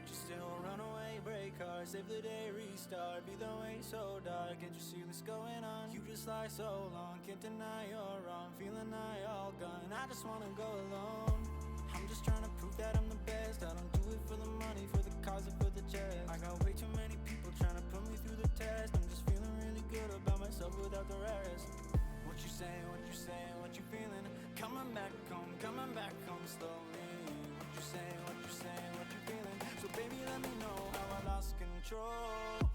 Would you still run away, break hearts, save the day, restart? Be the way so dark, can't you see what's going on? You just lie so long, can't deny you're wrong. Feeling I all gone, I just wanna go alone. I'm just trying to prove that I'm the best. I don't do it for the money, for the cause or for the checks. I got way too many people trying to put me through the test. I'm just feeling really good about myself without the rest. What you saying, what you saying, what you feeling? Coming back home slowly. What you saying, what you saying, what you feeling? So baby, let me know how I lost control.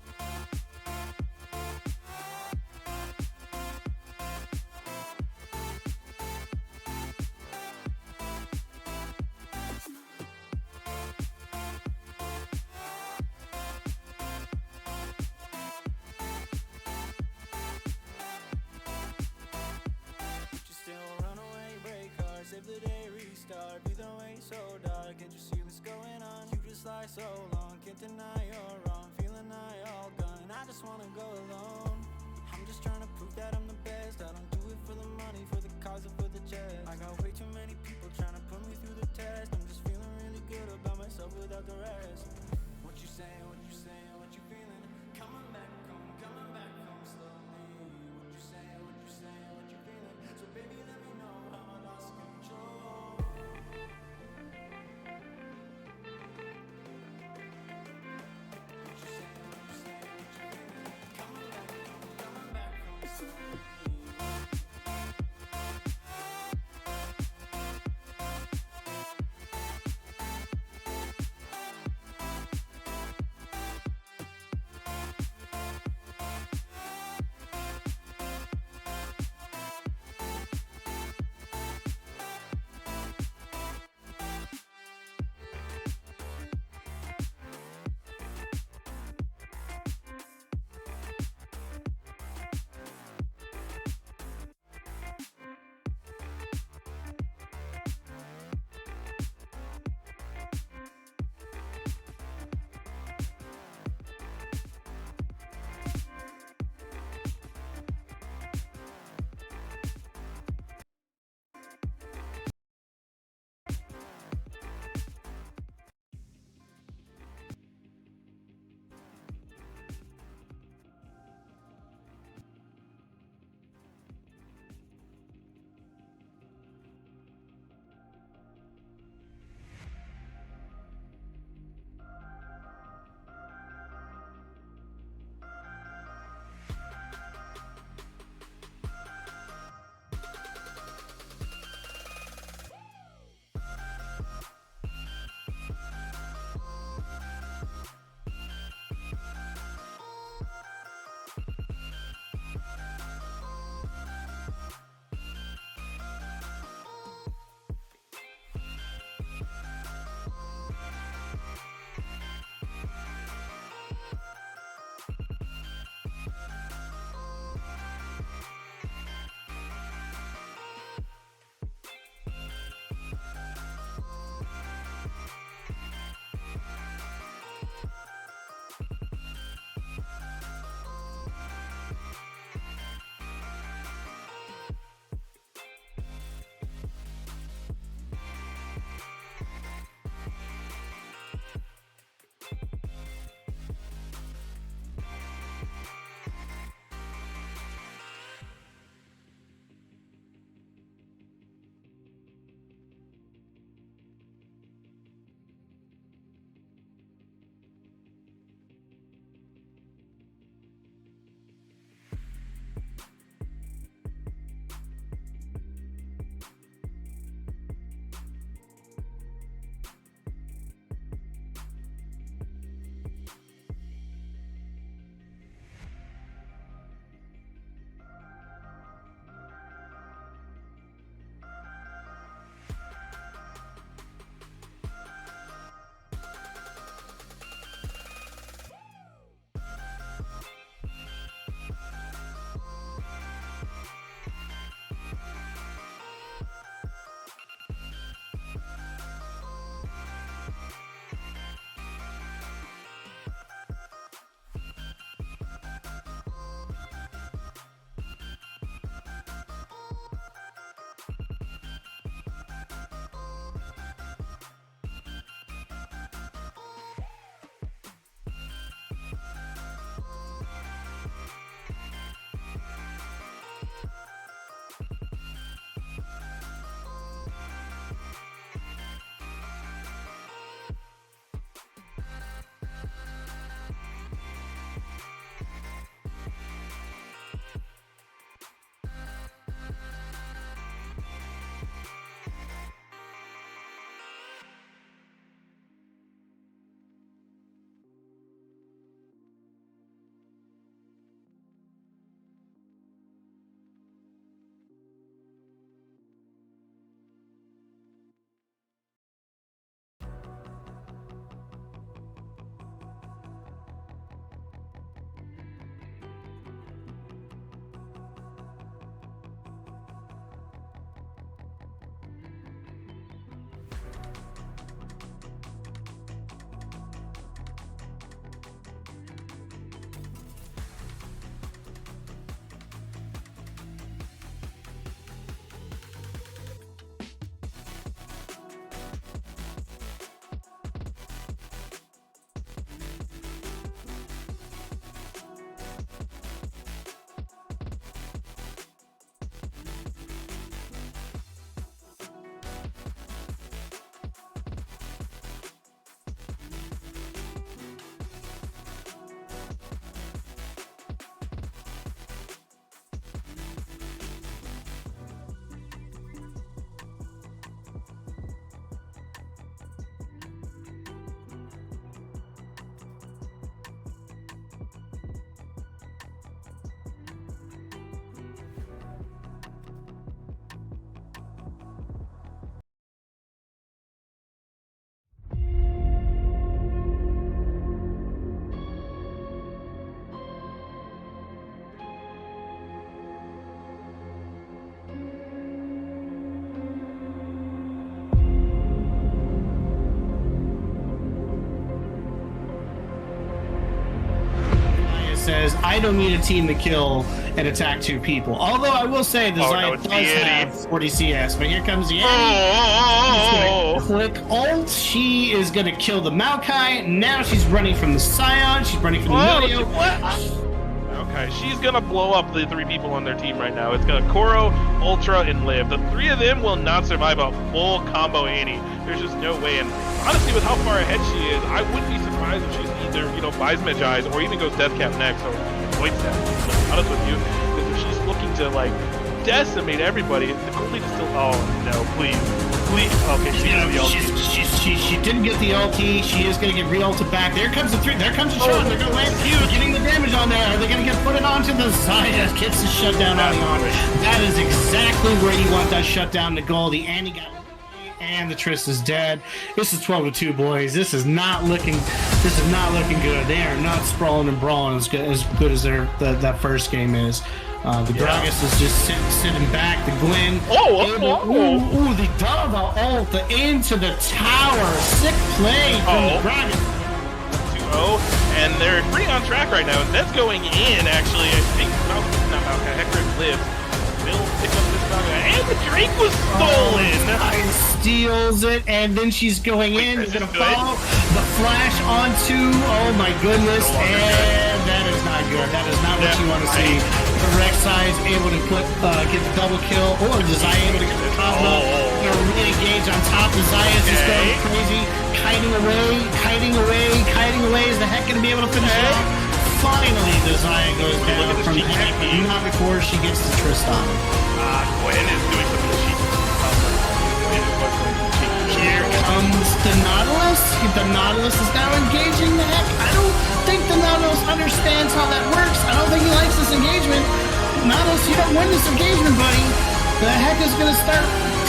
Save the day, restart, be the way so dark. Can't you see what's going on? You just lie so long, can't deny you're wrong. Feeling I all gone, I just wanna go alone. I'm just trying to prove that I'm the best. I don't do it for the money, for the cause or for the chest. I got way too many people trying to put me through the test. I'm just feeling really good about myself without the rest. What you saying, what you saying, what you feeling? Coming back home slowly. What you saying, what you saying, what you feeling? So baby, let me know how I lost control. says, I don't need a team to kill and attack 2 people. Although I will say the Zaya does have 40 CS, but here comes the Annie. She's going to click ult. She is going to kill the Maokai. Now she's running from the Scion. She's running from the Milio. Okay, she's gonna blow up the 3 people on their team right now. It's got Koro, Ultra, and Liv. The 3 of them will not survive a full combo Annie. There's just no way. And honestly, with how far ahead she is, I wouldn't be surprised if she's either, buys Medjai's or even goes Deathcap next or avoids that. To be honest with you, because if she's looking to decimate everybody, the goalie is still. Oh no, please. Okay, she didn't get the ulti. She is going to get re-ulted back. There comes the 3. There comes the shot. They're going to land. They're getting the damage on there. Are they going to get put it onto the Zaya? Gets the shutdown on. That is exactly where you want that shutdown to go. The Annie got and the Triss is dead. This is 12-2, boys. This is not looking good. They are not sprawling and brawling as good as that first game is. The Gragas is just sitting back. The Gwen. The Dava ult into the tower. Sick play from the Gragas. 2-0, and they're pretty on track right now. That's going in, actually. I think Hector lives. Will pick up this Maokai. And the Drake was stolen! And steals it, and then she's going in. She's going to follow the flash onto. Oh my goodness. And that is not good. That is not what you want to see. The Rek'Sai is able to get the double kill, or the Zaya able to get the combo. They're really engaged on top. The Zaya is just going crazy, kiting away. Is the Heck going to be able to finish it off? Finally, the Zaya goes down from the Heck, but not before she gets the Tristan. Gwen is doing some cheeky stuff. Here comes the Nautilus. The Nautilus is now engaging the Heck. I don't think the Nautilus understands how that works. I don't think he likes this engagement. Nautilus, you don't win this engagement, buddy. The Heck is going to start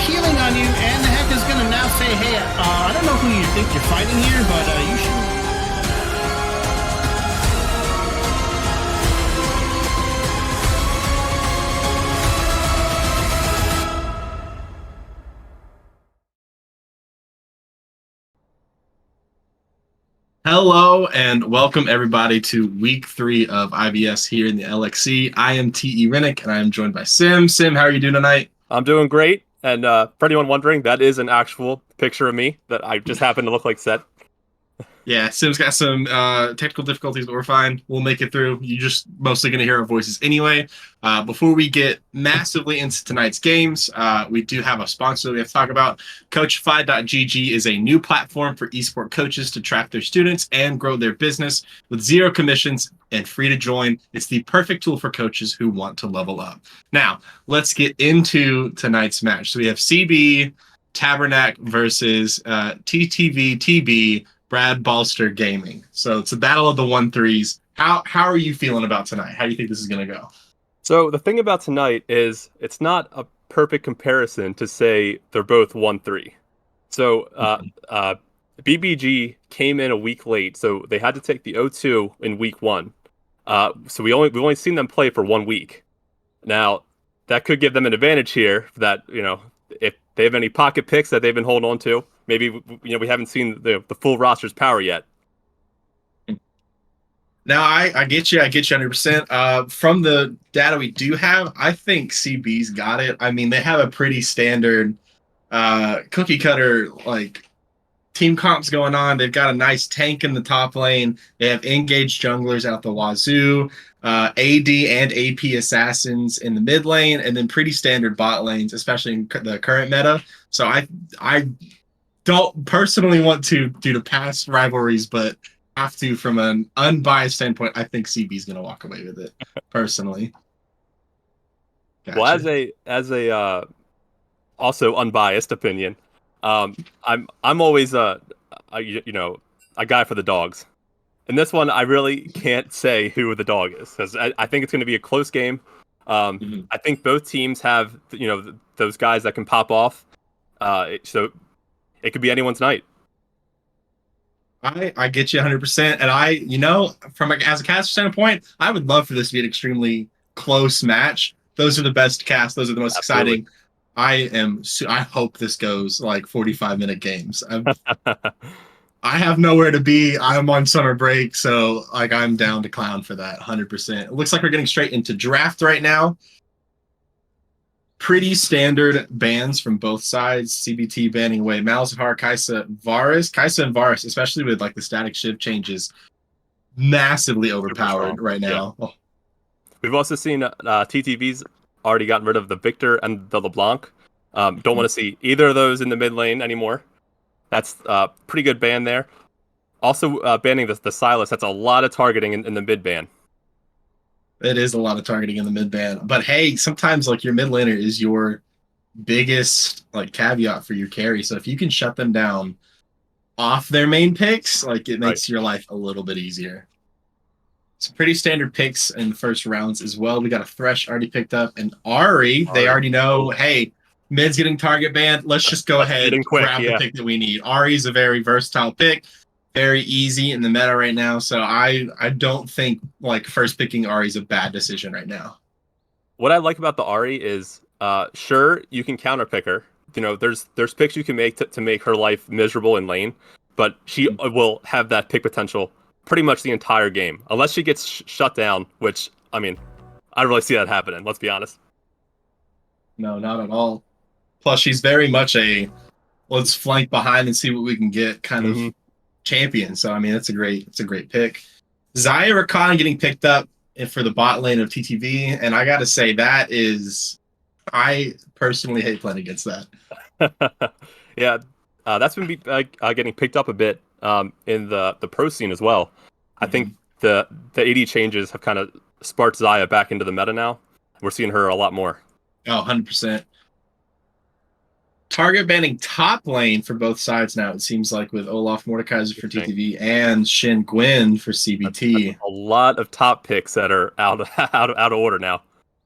healing on you, and the Heck is going to now say, hey, I don't know who you think you're fighting here, but you should. Hello and welcome everybody to week 3 of IBS here in the LXC. I am TE Rennik and I am joined by Sim. Sim, how are you doing tonight? I'm doing great. And for anyone wondering, that is an actual picture of me that I just happen to look like Set. Yeah, Sim's got some technical difficulties, but we're fine. We'll make it through. You're just mostly going to hear our voices anyway. Before we get massively into tonight's games, we do have a sponsor that we have to talk about. Coachify.gg is a new platform for esports coaches to track their students and grow their business with 0 commissions and free to join. It's the perfect tool for coaches who want to level up. Now, let's get into tonight's match. So we have CB, TABARNAK versus TTVTB, Brad Balster Gaming. So it's a battle of the 1-3s. How are you feeling about tonight? How do you think this is going to go? So the thing about tonight is it's not a perfect comparison to say they're both 1-3. So BBG came in a week late, so they had to take the 0-2 in week 1. So we've only seen them play for 1 week. Now that could give them an advantage here. That if they have any pocket picks that they've been holding on to. Maybe we haven't seen the full roster's power yet. No, I get you. I get you 100%. From the data we do have, I think CB's got it. I mean, they have a pretty standard cookie cutter team comps going on. They've got a nice tank in the top lane. They have engaged junglers out the wazoo, AD and AP assassins in the mid lane, and then pretty standard bot lanes, especially in the current meta. So I don't personally want to, due to past rivalries, but have to, from an unbiased standpoint, I think CB's going to walk away with it, personally. Gotcha. Well, as a also unbiased opinion, I'm always a guy for the dogs. In this one, I really can't say who the dog is because I think it's going to be a close game. I think both teams have those guys that can pop off. So it could be anyone's night. I get you 100%. And from as a caster standpoint, I would love for this to be an extremely close match. Those are the best casts. Those are the most exciting. I hope this goes 45-minute games. I I have nowhere to be. I'm on summer break, so like I'm down to clown for that 100%. It looks like we're getting straight into draft right now. Pretty standard bans from both sides. CBT banning away Malzahar, Kaisa, Varus. Kaisa and Varus, especially with like the static shift changes, massively overpowered right now. Yeah. We've also seen TTV's already gotten rid of the Victor and the LeBlanc. Don't want to see either of those in the mid lane anymore. That's a pretty good ban there. Also banning the Silas. That's a lot of targeting in the mid ban. It is a lot of targeting in the mid ban. But hey, sometimes like your mid laner is your biggest like caveat for your carry. So if you can shut them down off their main picks, like it makes your life a little bit easier. Some pretty standard picks in the first rounds as well. We got a Thresh already picked up, and Ari. They already know, hey, mid's getting target banned. Let's just go ahead and grab the pick that we need. Ari's a very versatile pick, very easy in the meta right now. So I don't think like first picking Ari is a bad decision right now. What I like about the Ari is, sure, you can counter pick her. You know, there's picks you can make to make her life miserable in lane, but she will have that pick potential pretty much the entire game, unless she gets shut down, which, I mean, I don't really see that happening, let's be honest. No, not at all. Plus, she's very much a let's flank behind and see what we can get kind of champion. So, I mean, it's a great pick. Xayah Rakan getting picked up for the bot lane of TTV, and I got to say, that is, I personally hate playing against that. Yeah, that's been getting picked up a bit in the pro scene as well. I think the AD changes have kind of sparked Xayah back into the meta now. We're seeing her a lot more. Oh, 100%. Target banning top lane for both sides now, it seems like, with Olaf Mordekaiser for TTV and Shin Gwyn for CBT. That's a lot of top picks that are out of order now.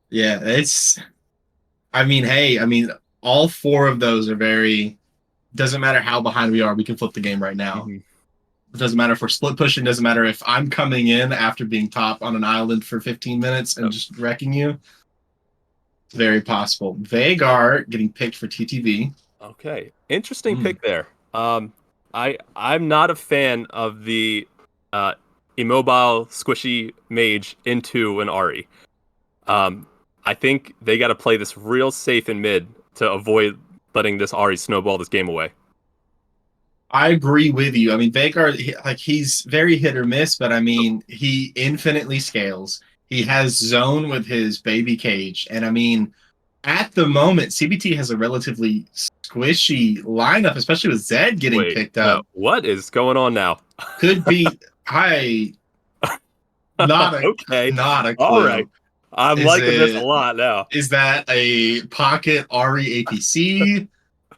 Yeah, it's... I mean, hey, all four of those are very... Doesn't matter how behind we are, we can flip the game right now. It doesn't matter if we're split pushing. Doesn't matter if I'm coming in after being top on an island for 15 minutes and just wrecking you. It's very possible. Veigar getting picked for TTV. Okay, interesting pick there. I'm not a fan of the immobile squishy mage into an Ahri. I think they got to play this real safe in mid to avoid letting this Ahri snowball this game away. I agree with you. I mean, Veigar, he's very hit or miss, but I mean, he infinitely scales. He has zone with his baby cage. And I mean, at the moment, CBT has a relatively squishy lineup, especially with Zed getting picked up. What is going on now? Could be, not a clue. All right. I'm liking this a lot now. Is that a pocket Ahri APC?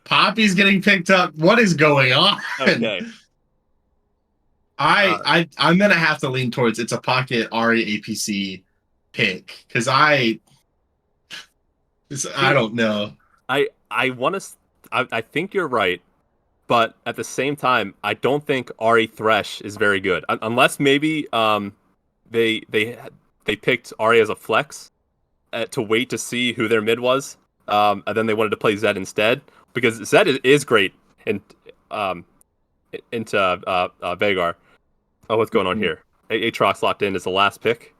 Poppy's getting picked up. What is going on? Okay. I'm gonna have to lean towards it's a pocket Ahri APC pick because I don't know. I think you're right, but at the same time, I don't think Ahri Thresh is very good unless maybe they picked Ahri as a flex to wait to see who their mid was, and then they wanted to play Zed instead. Because Zed is great into Veigar. Oh, what's going on here? Aatrox locked in as the last pick.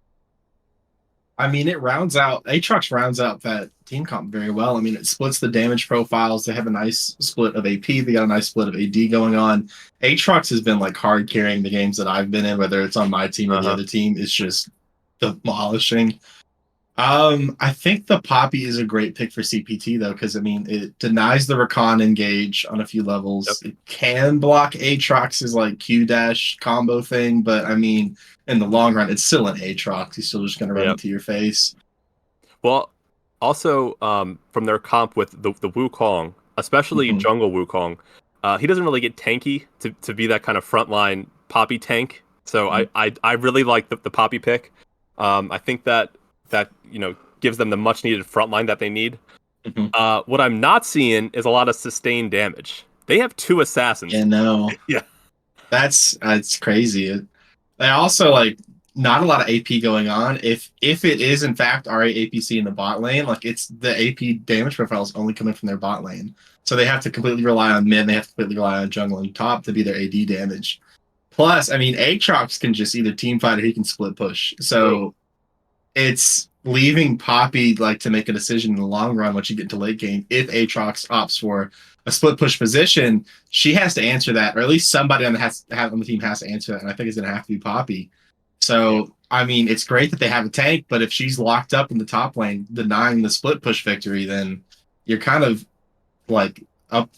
I mean, Aatrox rounds out that team comp very well. I mean, it splits the damage profiles. They have a nice split of AP. They got a nice split of AD going on. Aatrox has been like hard carrying the games that I've been in, whether it's on my team or the other team. It's just demolishing. I think the Poppy is a great pick for CPT though, because I mean it denies the Rakan engage on a few levels. Yep. It can block Aatrox's like Q dash combo thing, but I mean in the long run it's still an Aatrox. He's still just gonna run into your face. Well, also from their comp with the Wukong, especially jungle Wukong, he doesn't really get tanky to be that kind of frontline Poppy tank. So I really like the Poppy pick. I think that gives them the much needed frontline that they need. What I'm not seeing is a lot of sustained damage. They have 2 assassins. Yeah, no. Yeah. That's crazy. They also like not a lot of AP going on. If it is in fact RA APC in the bot lane, like it's the AP damage profile is only coming from their bot lane. So they have to completely rely on mid, they have to completely rely on jungle and top to be their AD damage. Plus, I mean, Aatrox can just either team fight or he can split push. So it's leaving Poppy like to make a decision in the long run once you get into late game. If Aatrox opts for a split push position, she has to answer that, or at least somebody on the team has to answer that. And I think it's going to have to be Poppy. So, I mean, it's great that they have a tank, but if she's locked up in the top lane, denying the split push victory, then you're kind of like up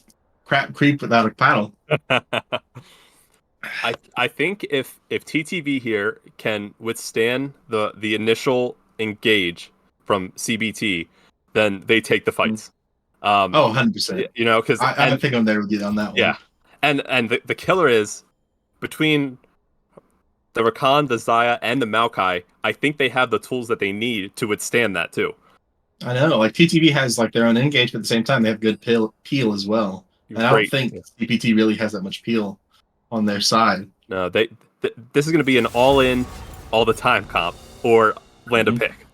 creep without a paddle. I think if TTV here can withstand the initial engage from CBT, then they take the fights. 100%. You know, because I think I'm there with you on that one. Yeah, and the killer is between the Rakan, the Xayah, and the Maokai. I think they have the tools that they need to withstand that too. I know, like TTV has like their own engage, but at the same time they have good peel as well. And I don't think CPT really has that much peel on their side. No, this is going to be an all-in, all-the-time comp or land a pick.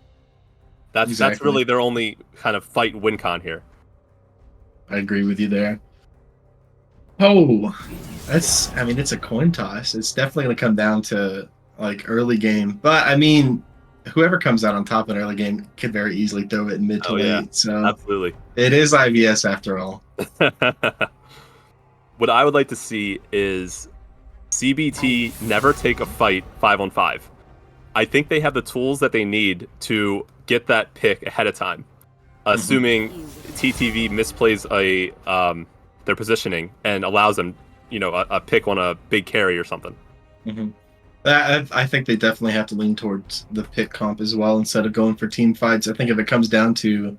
That's really their only kind of fight win con here. I agree with you there. Oh, it's a coin toss. It's definitely going to come down to like early game, but I mean, whoever comes out on top in early game could very easily throw it in mid to late. Yeah. So absolutely, it is IBS after all. What I would like to see is CBT never take a fight 5-on-5. I think they have the tools that they need to get that pick ahead of time, assuming TTV misplays their positioning and allows them, a pick on a big carry or something. I think they definitely have to lean towards the pick comp as well instead of going for team fights. I think if it comes down to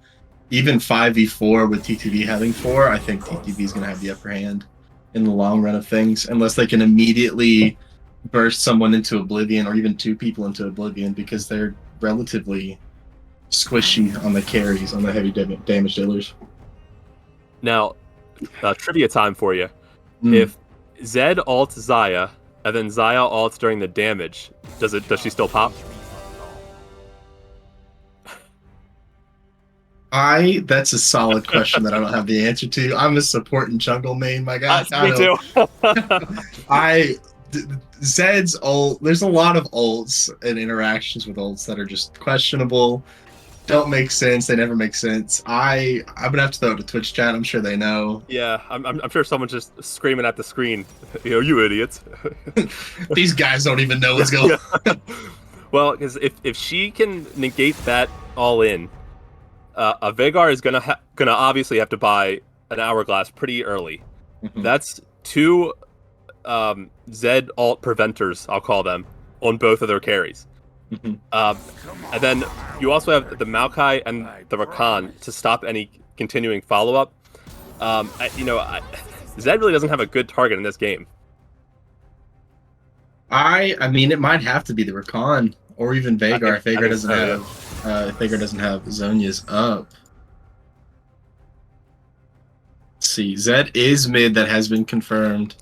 even 5v4 with TTV having 4, I think TTV is going to have the upper hand in the long run of things, unless they can immediately burst someone into oblivion or even 2 people into oblivion, because they're relatively squishy on the carries, on the heavy damage dealers. Now, trivia time for you. If Zed ults Xayah and then Xayah ults during the damage, does she still pop? That's a solid question that I don't have the answer to. I'm a support and jungle main, my guy. Me too. Zed's ult, there's a lot of ults and interactions with ults that are just questionable, don't make sense, they never make sense. I'm gonna have to throw it to Twitch chat, I'm sure they know. Yeah, I'm sure someone's just screaming at the screen, you idiots. These guys don't even know what's going on. Well, because if she can negate that all in, a Veigar is gonna obviously have to buy an hourglass pretty early. That's 2 Zed alt preventers, I'll call them, on both of their carries. And then you also have the Maokai and the Rakan to stop any continuing follow-up. Zed really doesn't have a good target in this game. I mean, it might have to be the Rakan or even Veigar. If Veigar doesn't have Zhonya's up. Let's see, Zed is mid. That has been confirmed.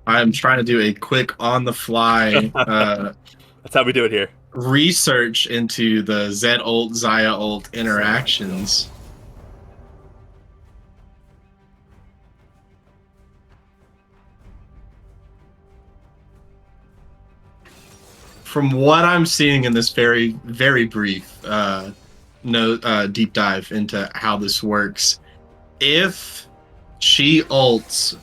I'm trying to do a quick on-the-fly. That's how we do it here. Research into the Zed ult, Xayah ult interactions. From what I'm seeing in this very, very brief deep dive into how this works, if she ults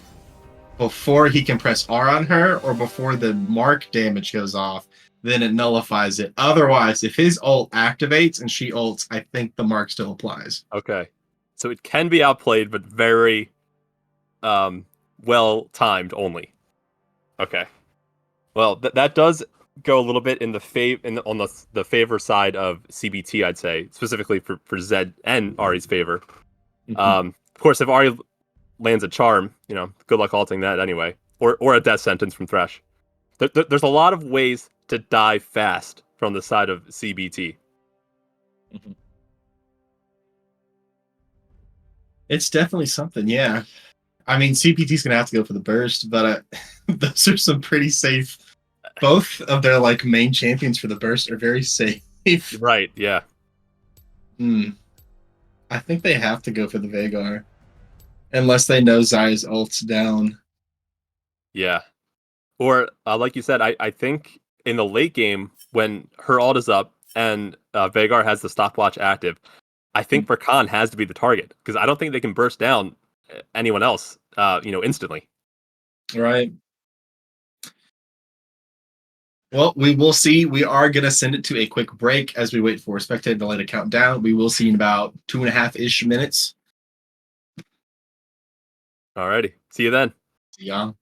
before he can press R on her or before the mark damage goes off, then it nullifies it. Otherwise, if his ult activates and she ults, I think the mark still applies. Okay. So it can be outplayed, but very well timed only. Okay. Well, that does go a little bit in the on the favor side of CBT, I'd say, specifically for Zed and Ari's favor. Of course, if Ari lands a charm, good luck alting that anyway, or a death sentence from Thresh. There's a lot of ways to die fast from the side of CBT. It's definitely something, yeah. I mean, CPT's gonna have to go for the burst, but those are some pretty safe. Both of their main champions for the burst are very safe. Right? Yeah. I think they have to go for the Veigar. Unless they know Zaya's ult's down. Yeah. Or like you said, I think in the late game when her ult is up and Veigar has the stopwatch active, I think Rakan has to be the target because I don't think they can burst down anyone else, instantly. Right. Well, we will see. We are going to send it to a quick break as we wait for Spectator to let it count down. We will see in about 2.5-ish minutes. Alrighty. See you then. See ya.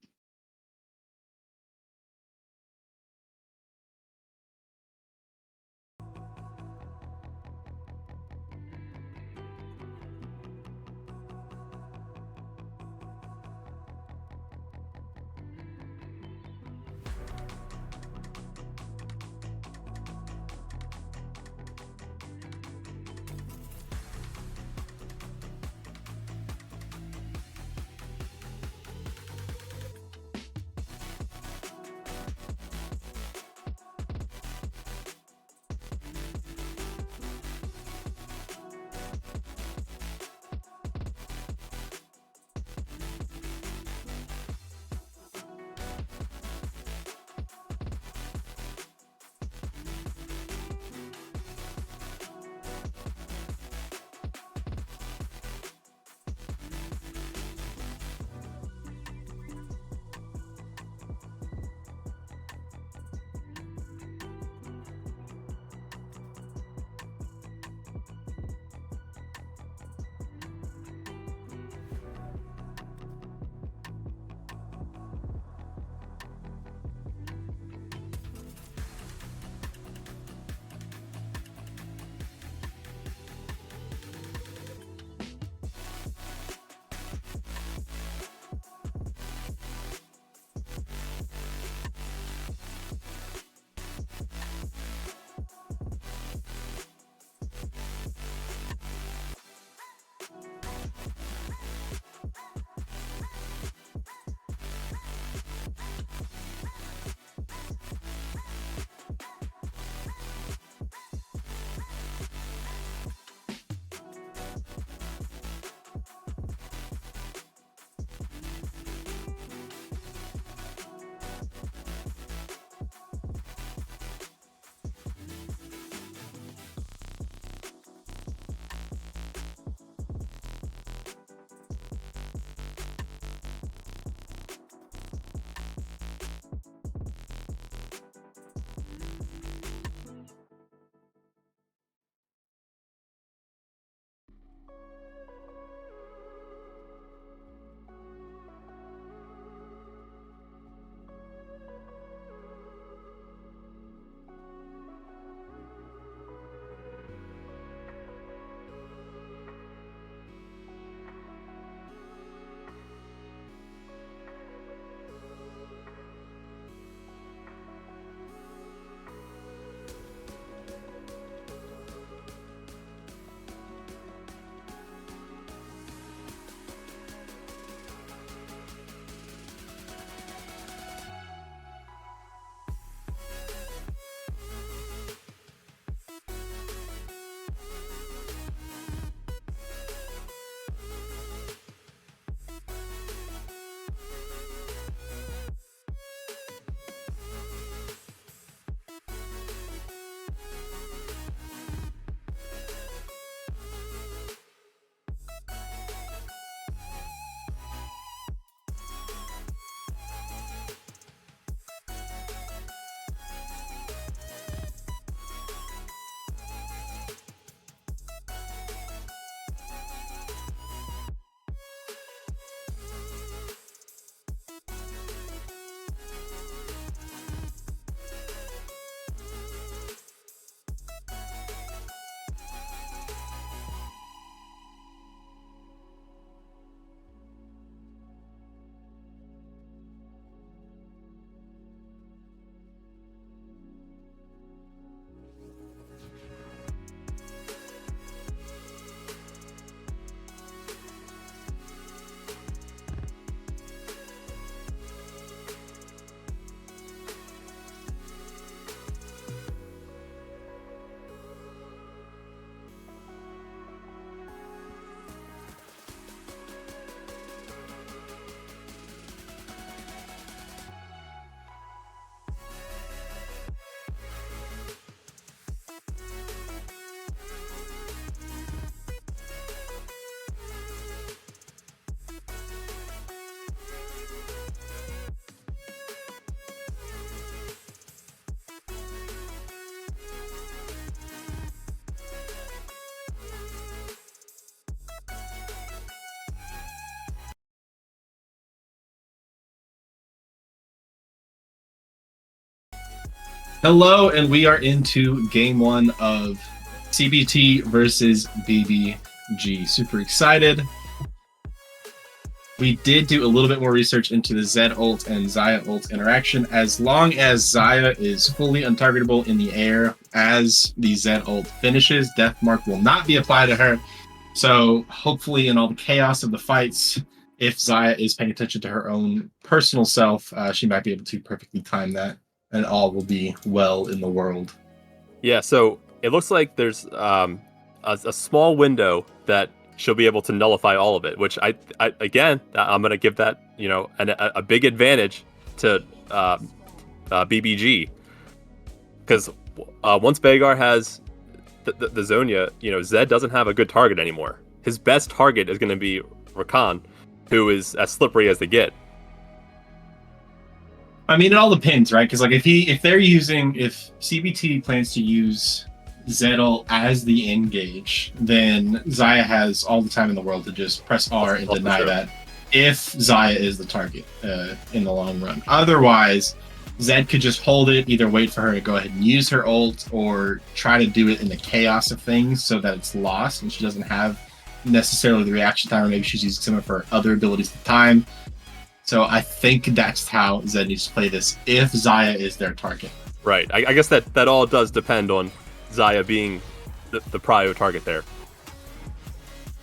Hello, and we are into game 1 of CBT versus BBG. Super excited. We did do a little bit more research into the Zed ult and Xayah ult interaction. As long as Xayah is fully untargetable in the air as the Zed ult finishes, Death Mark will not be applied to her. So hopefully in all the chaos of the fights, if Xayah is paying attention to her own personal self, she might be able to perfectly time that, and all will be well in the world. Yeah, so it looks like there's a small window that she'll be able to nullify all of it, which I'm going to give that, a big advantage to BBG. Because once Veigar has the Zhonya, Zed doesn't have a good target anymore. His best target is going to be Rakan, who is as slippery as they get. I mean, it all depends, right? Because like if CBT plans to use Zed ult as the engage, then Xayah has all the time in the world to just press R and deny that if Xayah is the target in the long run. Otherwise, Zed could just hold it, either wait for her to go ahead and use her ult or try to do it in the chaos of things so that it's lost and she doesn't have necessarily the reaction time, or maybe she's using some of her other abilities at the time. So I think that's how Zed needs to play this if Xayah is their target. Right. I guess that all does depend on Xayah being the prio target there.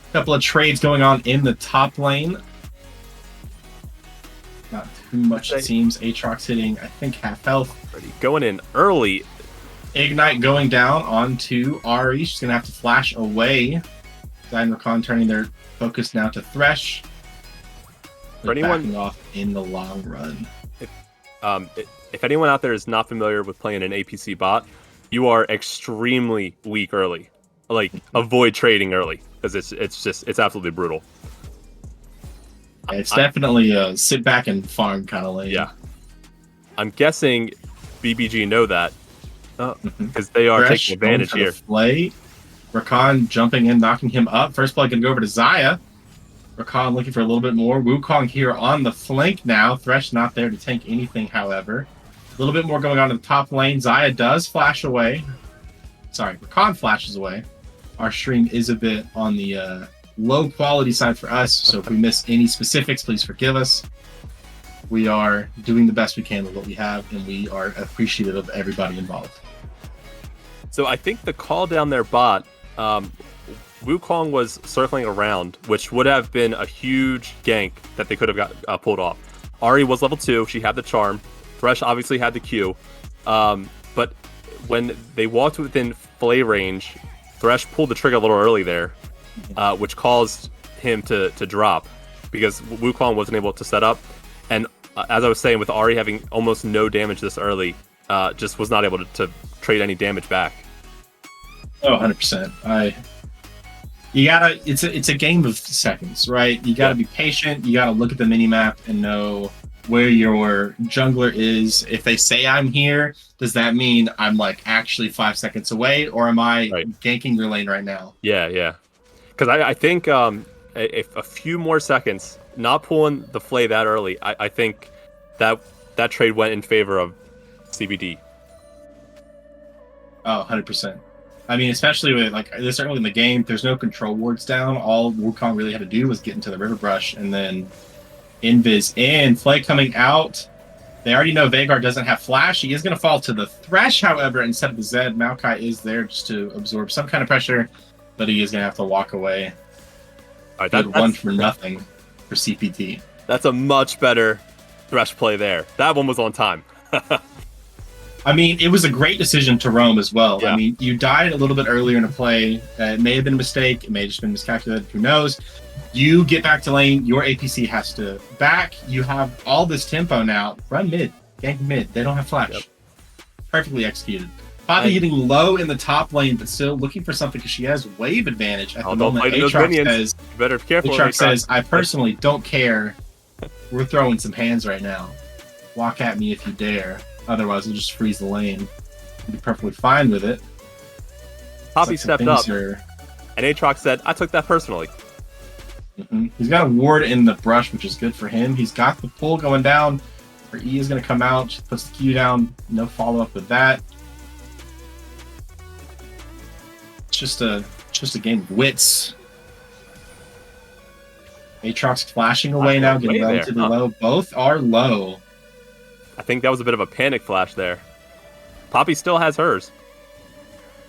A couple of trades going on in the top lane. Not too much, it seems. Aatrox hitting, I think, half health. Already going in early. Ignite going down onto Ahri. She's going to have to flash away. Xayah and Rakan turning their focus now to Thresh. For anyone backing off in the long run. If anyone out there is not familiar with playing an APC bot, you are extremely weak early. Like, avoid trading early because it's absolutely brutal. Yeah, it's definitely a sit back and farm kind of lane. Yeah, I'm guessing BBG know that because they are Thresh taking advantage here. Play. Rakan jumping in, knocking him up. First play can go over to Xayah. Rakan looking for a little bit more. Wukong here on the flank now. Thresh not there to tank anything, however. A little bit more going on in the top lane. Xayah does flash away. Sorry, Rakan flashes away. Our stream is a bit on the low quality side for us, so if we miss any specifics, please forgive us. We are doing the best we can with what we have, and we are appreciative of everybody involved. So I think the call down their bot, Wukong was circling around, which would have been a huge gank that they could have got pulled off. Ahri was level 2. She had the charm. Thresh obviously had the Q. But when they walked within flay range, Thresh pulled the trigger a little early there, which caused him to drop because Wukong wasn't able to set up. And as I was saying, with Ahri having almost no damage this early, just was not able to trade any damage back. Oh, 100%. It's a game of seconds, right? You gotta be patient. You gotta look at the minimap and know where your jungler is. If they say I'm here, does that mean I'm like actually 5 seconds away, or am I ganking your lane right now? Yeah. Because I think if a few more seconds, not pulling the flay that early, I think that trade went in favor of CBD. Oh, 100%. I mean, especially with like this early in the game, there's no control wards down. All Wukong really had to do was get into the river brush, and then Invis in. Flay coming out. They already know Veigar doesn't have flash. He is going to fall to the Thresh, however, instead of the Zed. Maokai is there just to absorb some kind of pressure, but he is going to have to walk away. All right, that's one for nothing for CPT. That's a much better Thresh play there. That one was on time. I mean, it was a great decision to roam as well. Yeah. I mean, you died a little bit earlier in a play. It may have been a mistake. It may have just been miscalculated. Who knows? You get back to lane. Your APC has to back. You have all this tempo now. Run mid. Gank mid. They don't have flash. Yep. Perfectly executed. Bobby hitting low in the top lane, but still looking for something because she has wave advantage at the moment. Aatrox says, I personally don't care. We're throwing some hands right now. Walk at me if you dare. Otherwise, we'll just freeze the lane. We'll be perfectly fine with it. Poppy stepped up, and Aatrox said, I took that personally. He's got a ward in the brush, which is good for him. He's got the pull going down. Her E is going to come out. She puts the Q down. No follow-up with that. It's just a game of wits. Aatrox flashing away now, getting relatively low. Both are low. I think that was a bit of a panic flash there. Poppy still has hers.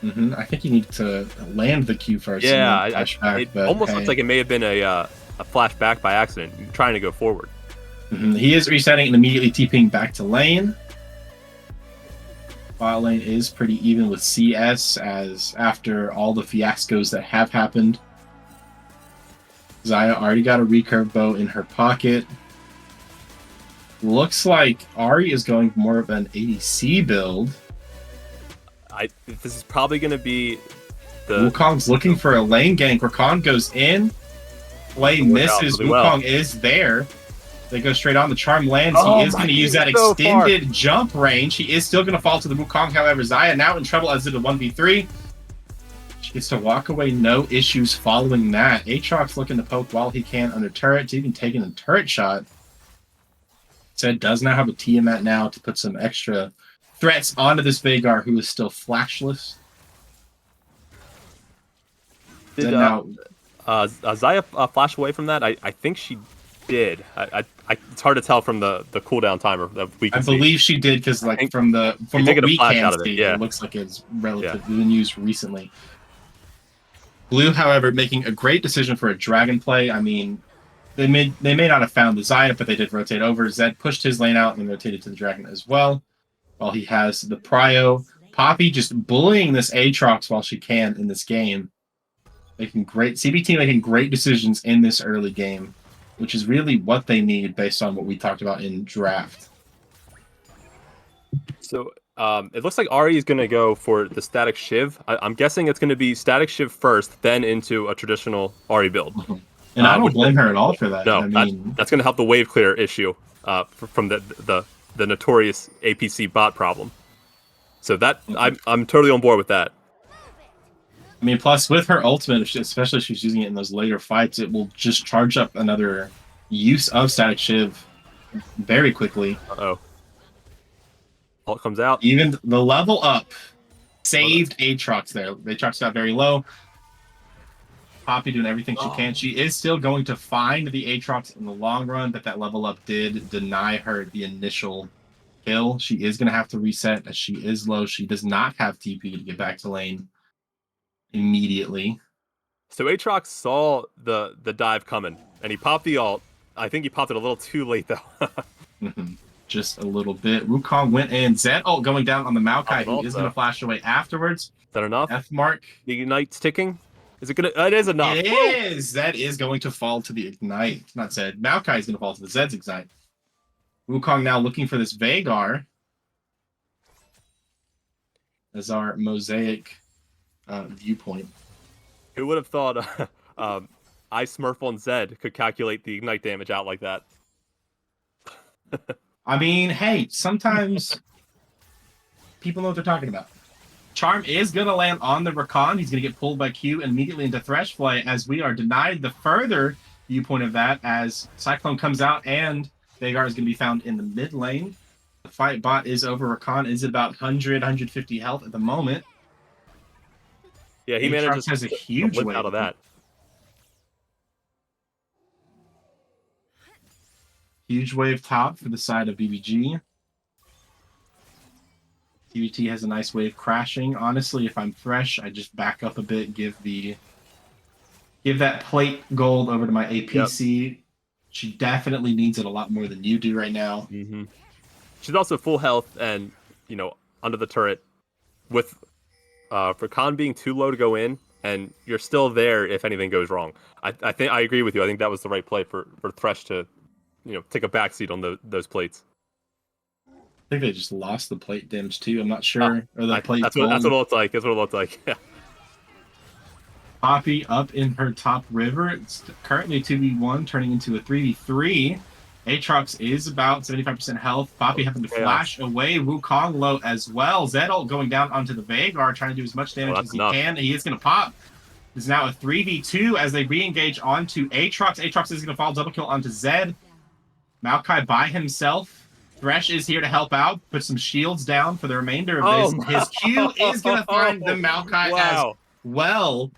I think you need to land the Q first. Yeah, and then flash back, it almost looks like it may have been a flash back by accident, trying to go forward. He is resetting and immediately TPing back to lane. Bot lane is pretty even with CS, as after all the fiascos that have happened, Xayah already got a recurve bow in her pocket. Looks like Ahri is going more of an ADC build. This is probably going to be the... Wukong's looking for a lane gank. Rakan goes in. Play misses. Wukong is there. They go straight on. The charm lands. He is going to use that extended jump range. He is still going to fall to the Wukong. However, Xayah now in trouble as it a 1v3. She gets to walk away. No issues following that. Aatrox looking to poke while he can under turret. Even taking a turret shot. Zed does now have a Tiamat now to put some extra threats onto this Veigar, who is still flashless. Did Xayah flash away from that? I think she did. It's hard to tell from the cooldown timer that we can see. I believe she did, because like from what we can see, it looks like it's relatively been used recently. Blue, however, making a great decision for a dragon play. I mean, they may not have found the Xayah, but they did rotate over. Zed pushed his lane out and rotated to the dragon as well, while he has the prio. Poppy just bullying this Aatrox while she can in this game. CBT making great decisions in this early game, which is really what they need based on what we talked about in draft. So it looks like Ahri is going to go for the static Shiv. I'm guessing it's going to be static Shiv first, then into a traditional Ahri build. And I don't blame her at all for that. No, I mean, that's going to help the wave clear issue from the notorious APC bot problem. So that I'm totally on board with that. I mean, plus with her ultimate, especially if she's using it in those later fights, it will just charge up another use of Static Shiv very quickly. Uh-oh. Ult comes out. Even the level up saved Aatrox there. Aatrox got very low. Poppy doing everything she can. She is still going to find the Aatrox in the long run, but that level up did deny her the initial kill. She is going to have to reset as she is low. She does not have TP to get back to lane immediately. So Aatrox saw the dive coming, and he popped the ult. I think he popped it a little too late, though. Just a little bit. Wukong went in. Zed ult going down on the Maokai, who is going to flash away afterwards. Is that enough? F mark. The ignite's ticking. Is it gonna? It is enough. It is. Zed is going to fall to the ignite. Not Zed. Maokai is going to fall to the Zed's ignite. Wukong now looking for this Veigar as our mosaic viewpoint. Who would have thought I Smurf on Zed could calculate the ignite damage out like that? I mean, hey, sometimes people know what they're talking about. Charm is going to land on the Rakan. He's going to get pulled by Q immediately into Thresh Play, as we are denied the further viewpoint of that, as Cyclone comes out and Veigar is going to be found in the mid lane. The fight bot is over. Rakan is about 100, 150 health at the moment. Yeah, he manages has a huge win out of that. Huge wave top for the side of BBG. TVT has a nice wave crashing. Honestly, if I'm Thresh, I just back up a bit, give that plate gold over to my APC. Yep. She definitely needs it a lot more than you do right now. Mm-hmm. She's also full health and, under the turret with for Khan being too low to go in, and you're still there if anything goes wrong. I think I agree with you. I think that was the right play for Thresh to, take a backseat on those plates. I think they just lost the plate damage too. I'm not sure. Or the plate. That's what it looks like. That's what it looks like. Yeah. Poppy up in her top river. It's currently 2v1, turning into a 3v3. Aatrox is about 75% health. Poppy having to flash away. Wukong low as well. Zed ult going down onto the Veigar, trying to do as much damage as he can. He is going to pop. It's now a 3v2 as they re-engage onto Aatrox. Aatrox is going to fall double kill onto Zed. Maokai by himself. Thresh is here to help out, put some shields down for the remainder of Oh, this. His Q is going to find the Maokai as wow. well.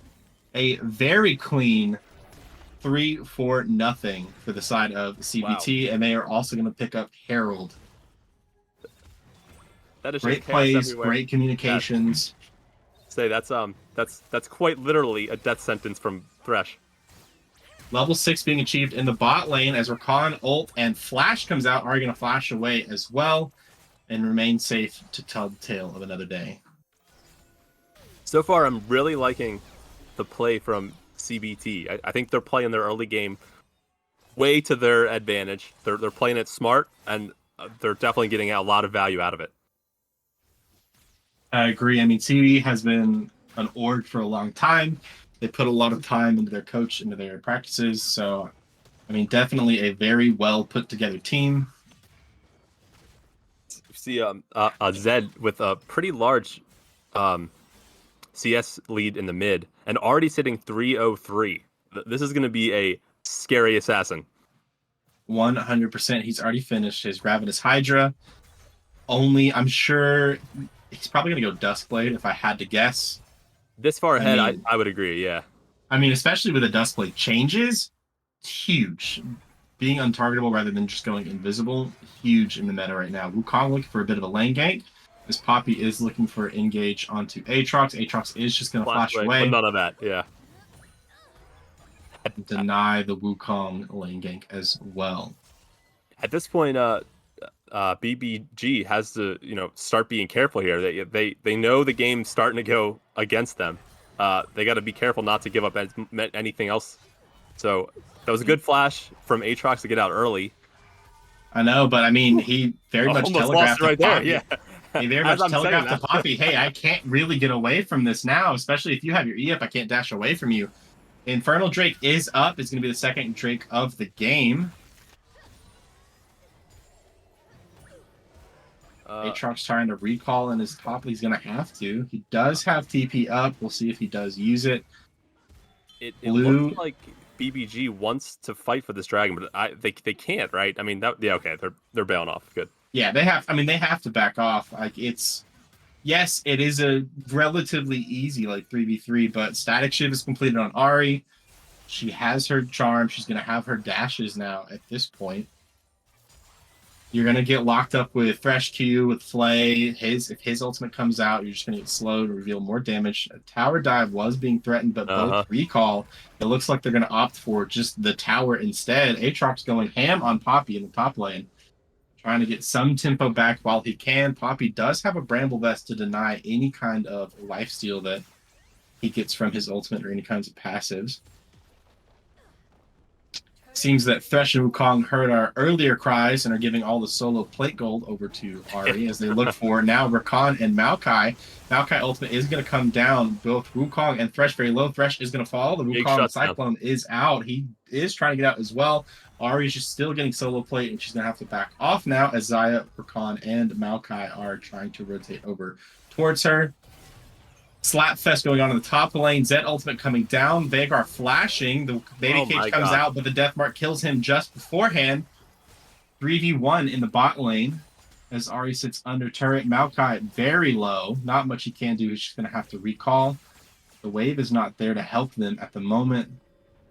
A very clean 3-4-0 for the side of CBT, and they are also going to pick up Herald. That is Great just chaos plays, everywhere. great communications. Say that's quite literally a death sentence from Thresh. Level 6 being achieved in the bot lane as Rakan, ult, and Flash comes out. Are going to flash away as well and remain safe to tell the tale of another day. So far, I'm really liking the play from CBT. I think they're playing their early game way to their advantage. They're playing it smart, and they're definitely getting a lot of value out of it. I agree. I mean, CB has been an org for a long time. They put a lot of time into their coach, into their practices. So, I mean, definitely a very well put together team. You see a Zed with a pretty large CS lead in the mid and already sitting 3-0-3. This is going to be a scary assassin. 100%. He's already finished his Ravenous Hydra. I'm sure he's probably going to go Duskblade if I had to guess. This far ahead, mean, I would agree, yeah. I mean, especially with the Duskblade changes, it's huge. Being untargetable rather than just going invisible, huge in the meta right now. Wukong looking for a bit of a lane gank. As Poppy is looking for engage onto Aatrox. Aatrox is just going to flash away. But none of that, yeah. Deny the Wukong lane gank as well. At this point, BBG has to, start being careful here. They know the game's starting to go against them. They got to be careful not to give up anything else. So that was a good flash from Aatrox to get out early. I know, but I mean, he very much telegraphed right there. Yeah, he very much telegraphed to Poppy, hey, I can't really get away from this now, especially if you have your E up. I can't dash away from you. Infernal Drake is up. It's going to be the second Drake of the game. Aatrox trying to recall in his top. He's going to have to. He does have TP up. We'll see if he does use it. It looks like BBG wants to fight for this dragon, but they can't, right? I mean, okay, they're bailing off. Good. Yeah, they have. I mean, they have to back off. Like yes, it is a relatively easy 3v3, but Static Shiv is completed on Ahri. She has her charm. She's going to have her dashes now at this point. You're going to get locked up with Fresh Q, with Flay. If his ultimate comes out, you're just going to get slowed and reveal more damage. A tower dive was being threatened, but both recall. It looks like they're going to opt for just the tower instead. Aatrox going ham on Poppy in the top lane, trying to get some tempo back while he can. Poppy does have a Bramble Vest to deny any kind of lifesteal that he gets from his ultimate or any kinds of passives. Seems that Thresh and Wukong heard our earlier cries and are giving all the solo plate gold over to Ahri as they look for now Rakan and Maokai. Maokai ultimate is going to come down. Both Wukong and Thresh very low. Thresh is going to fall. The Wukong Cyclone is out. He is trying to get out as well. Ahri is just still getting solo plate, and she's going to have to back off now as Xayah, Rakan, and Maokai are trying to rotate over towards her. Slapfest going on in the top of the lane. Zed ultimate coming down. Veigar flashing. The baby cage comes out, but the death mark kills him just beforehand. 3v1 in the bot lane as Ahri sits under turret. Maokai very low. Not much he can do. He's just going to have to recall. The wave is not there to help them at the moment.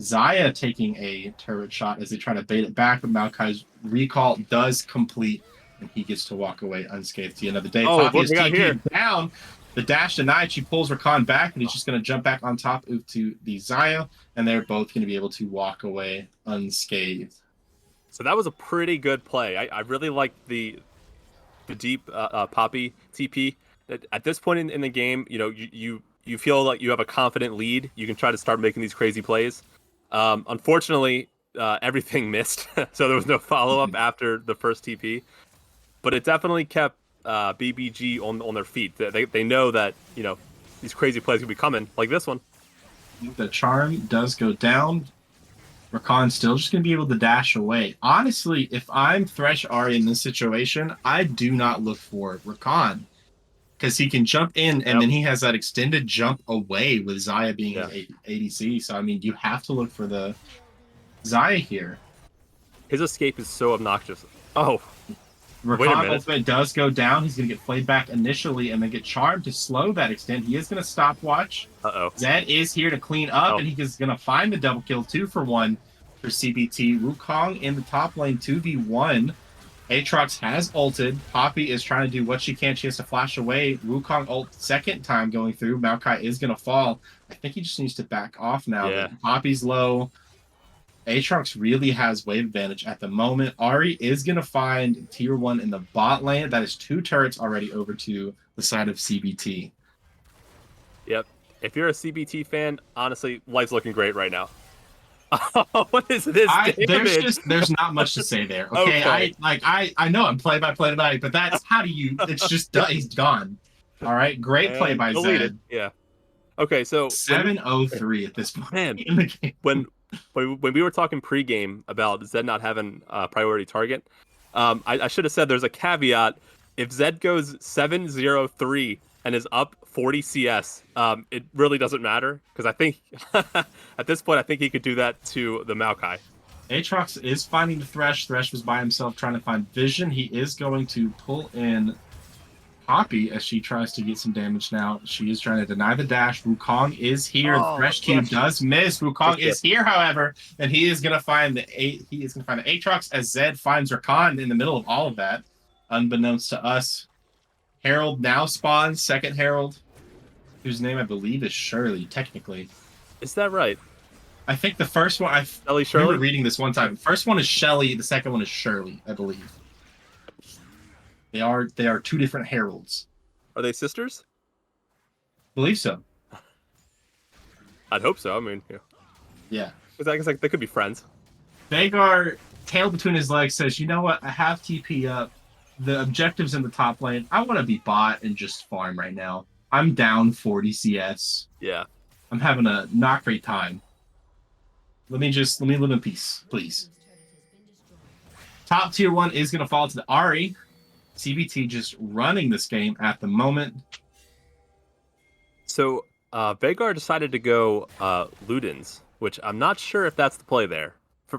Xayah taking a turret shot as they try to bait it back, but Maokai's recall does complete, and he gets to walk away unscathed at the end of the day. Poppy is taken down. The dash denied. She pulls Rakan back, and he's just going to jump back on top to the Xayah, and they're both going to be able to walk away unscathed. So that was a pretty good play. I really liked the deep Poppy TP. At this point in the game, you feel like you have a confident lead. You can try to start making these crazy plays. Unfortunately, everything missed, so there was no follow-up after the first TP. But it definitely kept BBG on their feet. They know that these crazy plays will be coming, like this one. The charm does go down. Rakan's still just going to be able to dash away. Honestly, if I'm Thresh Ahri in this situation, I do not look for Rakan, because he can jump in, and then he has that extended jump away with Xayah being an ADC. So, I mean, you have to look for the Xayah here. His escape is so obnoxious. Oh. minute. ultimate does go down. He's going to get played back initially and then get charmed to slow that extent. He is going to stopwatch. Uh-oh. Zed is here to clean up, and he is going to find the double kill 2-for-1 for CBT. Wukong in the top lane 2v1. Aatrox has ulted. Poppy is trying to do what she can. She has to flash away. Wukong ult second time going through. Maokai is going to fall. I think he just needs to back off now. Yeah. Poppy's low. Aatrox really has wave advantage at the moment. Ahri is going to find tier 1 in the bot lane. That is 2 turrets already over to the side of CBT. Yep. If you're a CBT fan, honestly, life's looking great right now. What is this damage? There's not much to say there. Okay, I know I'm play by play tonight, but that's how do you? It's just he's gone. All right, great play by Zed. Yeah. Okay, so 7-0-3 at this point man, in the game. when we were talking pregame about Zed not having a priority target, I should have said there's a caveat. If Zed goes 7-0-3 and is up 40 CS, it really doesn't matter because I think at this point I think he could do that to the Maokai. Aatrox is finding the Thresh. Thresh was by himself trying to find Vision. He is going to pull in Poppy as she tries to get some damage now. She is trying to deny the dash. Wukong is here. The Thresh Cube does miss. Wukong is here, however, and he is going to find the Aatrox as Zed finds Rakan in the middle of all of that, unbeknownst to us. Herald now spawns, second Herald, whose name I believe is Shirley, technically. Is that right? I think the first one, I remember reading this one time. The first one is Shelly, the second one is Shirley, I believe. They are 2 different Heralds. Are they sisters? I believe so. I'd hope so. I mean, yeah. Because I guess like they could be friends. Vagar, tail between his legs, says, "You know what? I have TP up. The objective's in the top lane. I want to be bot and just farm right now. I'm down 40 CS. Yeah. I'm having a not great time. Let me live in peace, please." Top tier 1 is going to fall to the Ahri. CBT just running this game at the moment. So Vagar decided to go Ludens, which I'm not sure if that's the play there.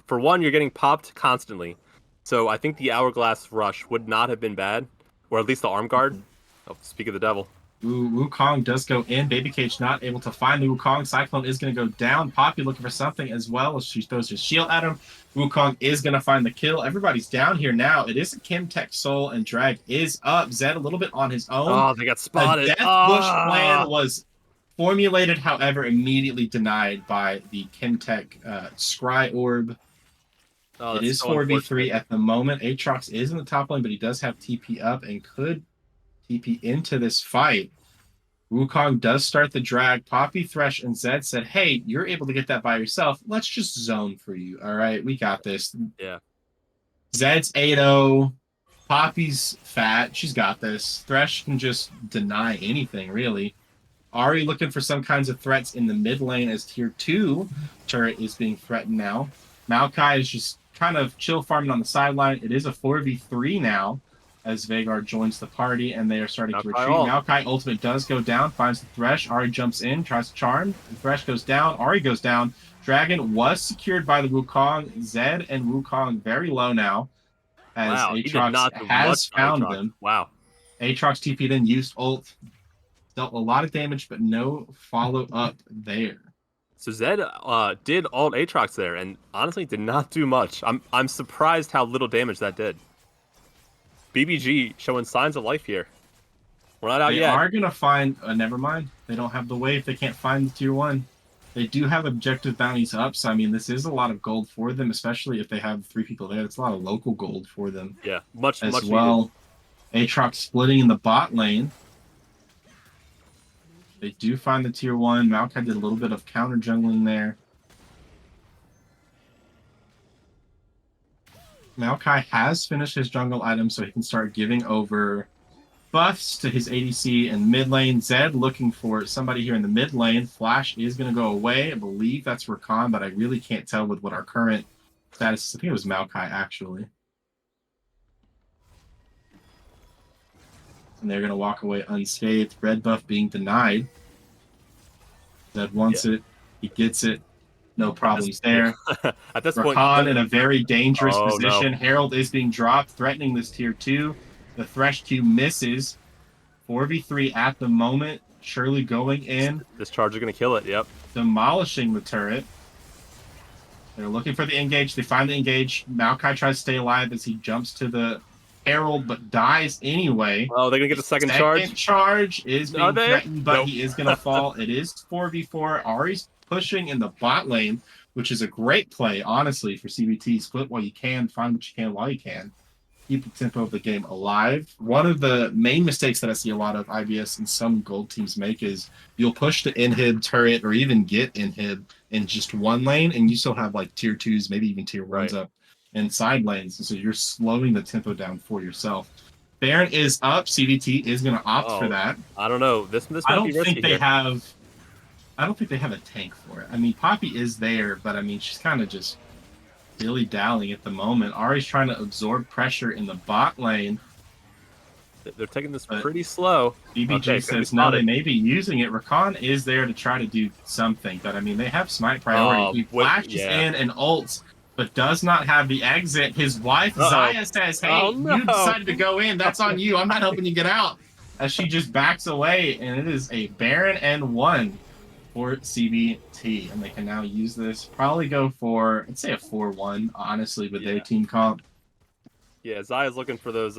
For one, you're getting popped constantly. So I think the Hourglass Rush would not have been bad, or at least the Arm Guard. Oh, speak of the devil. Ooh, Wukong does go in. Baby Cage not able to find the Wukong. Cyclone is going to go down. Poppy looking for something as well as she throws her shield at him. Wukong is going to find the kill. Everybody's down here now. It is a Kim Tech Soul, and Drag is up. Zed a little bit on his own. Oh, they got spotted. The Death Bush plan was formulated, however, immediately denied by the Kim Tech Scry Orb. Oh, it is 4v3 at the moment. Aatrox is in the top lane, but he does have TP up and could TP into this fight. Wukong does start the drag. Poppy, Thresh, and Zed said, "Hey, you're able to get that by yourself. Let's just zone for you. All right, we got this." Yeah. Zed's 8-0. Poppy's fat. She's got this. Thresh can just deny anything, really. Ahri looking for some kinds of threats in the mid lane as tier 2 turret is being threatened now. Maokai is just kind of chill farming on the sideline. It is a 4v3 now as Vagar joins the party and they are starting to retreat. Maokai ultimate does go down, finds the Thresh. Ahri jumps in, tries to charm. The Thresh goes down. Ahri goes down. Dragon was secured by the Wukong. Zed and Wukong very low now as Aatrox has found them. Wow. Aatrox TP'd in, used ult. Dealt a lot of damage, but no follow-up there. So Zed did ult Aatrox there, and honestly did not do much. I'm surprised how little damage that did. BBG showing signs of life here. We're not out yet. They are going to find... never mind. They don't have the wave. They can't find the tier 1. They do have objective bounties up, so I mean, this is a lot of gold for them, especially if they have 3 people there. It's a lot of local gold for them. Yeah, much well. Aatrox splitting in the bot lane. They do find the tier 1. Maokai did a little bit of counter jungling there. Maokai has finished his jungle item, so he can start giving over buffs to his ADC in mid lane. Zed looking for somebody here in the mid lane. Flash is going to go away. I believe that's Rakan, but I really can't tell with what our current status is. I think it was Maokai, actually. And they're going to walk away unscathed. Red buff being denied. Zed wants it. He gets it. No problems there. At this point, Rakan in a very dangerous Oh, position. no. Herald is being dropped, threatening this tier 2. The Thresh Q misses. 4v3 at the moment. Shirley going in, this charge is going to kill it. Yep. demolishing the turret. They're looking for the engage. They find the engage. Maokai tries to stay alive as he jumps to the Herald, but dies anyway. Oh, they're going to get the second charge? Second charge is being threatened, but Nope. he is going to fall. It is 4v4. Ari's pushing in the bot lane, which is a great play, honestly, for CBT. Split while you can, find what you can while you can. Keep the tempo of the game alive. One of the main mistakes that I see a lot of IBS and some gold teams make is you'll push the inhib turret or even get inhib in just one lane, and you still have like tier 2s, maybe even tier 1s up in side lanes. And so you're slowing the tempo down for yourself. Baron is up. CBT is going to opt for that. I don't know. This I might don't be risky think they here. have. I don't think they have a tank for it. I mean, Poppy is there, but I mean, she's kind of just dilly-dallying at the moment. Ari's trying to absorb pressure in the bot lane. They're taking this pretty slow. BBG says no, they may be using it. Rakan is there to try to do something, but I mean, they have smite priority. He flashes in and ults, but does not have the exit. His wife, Zaya, says, hey, you decided to go in. That's on you. I'm not helping you get out. As she just backs away, and it is a Baron and 1 for CBT, and they can now use this. Probably go for, I'd say a 4-1, honestly, with their team comp. Yeah, Zaya's looking for those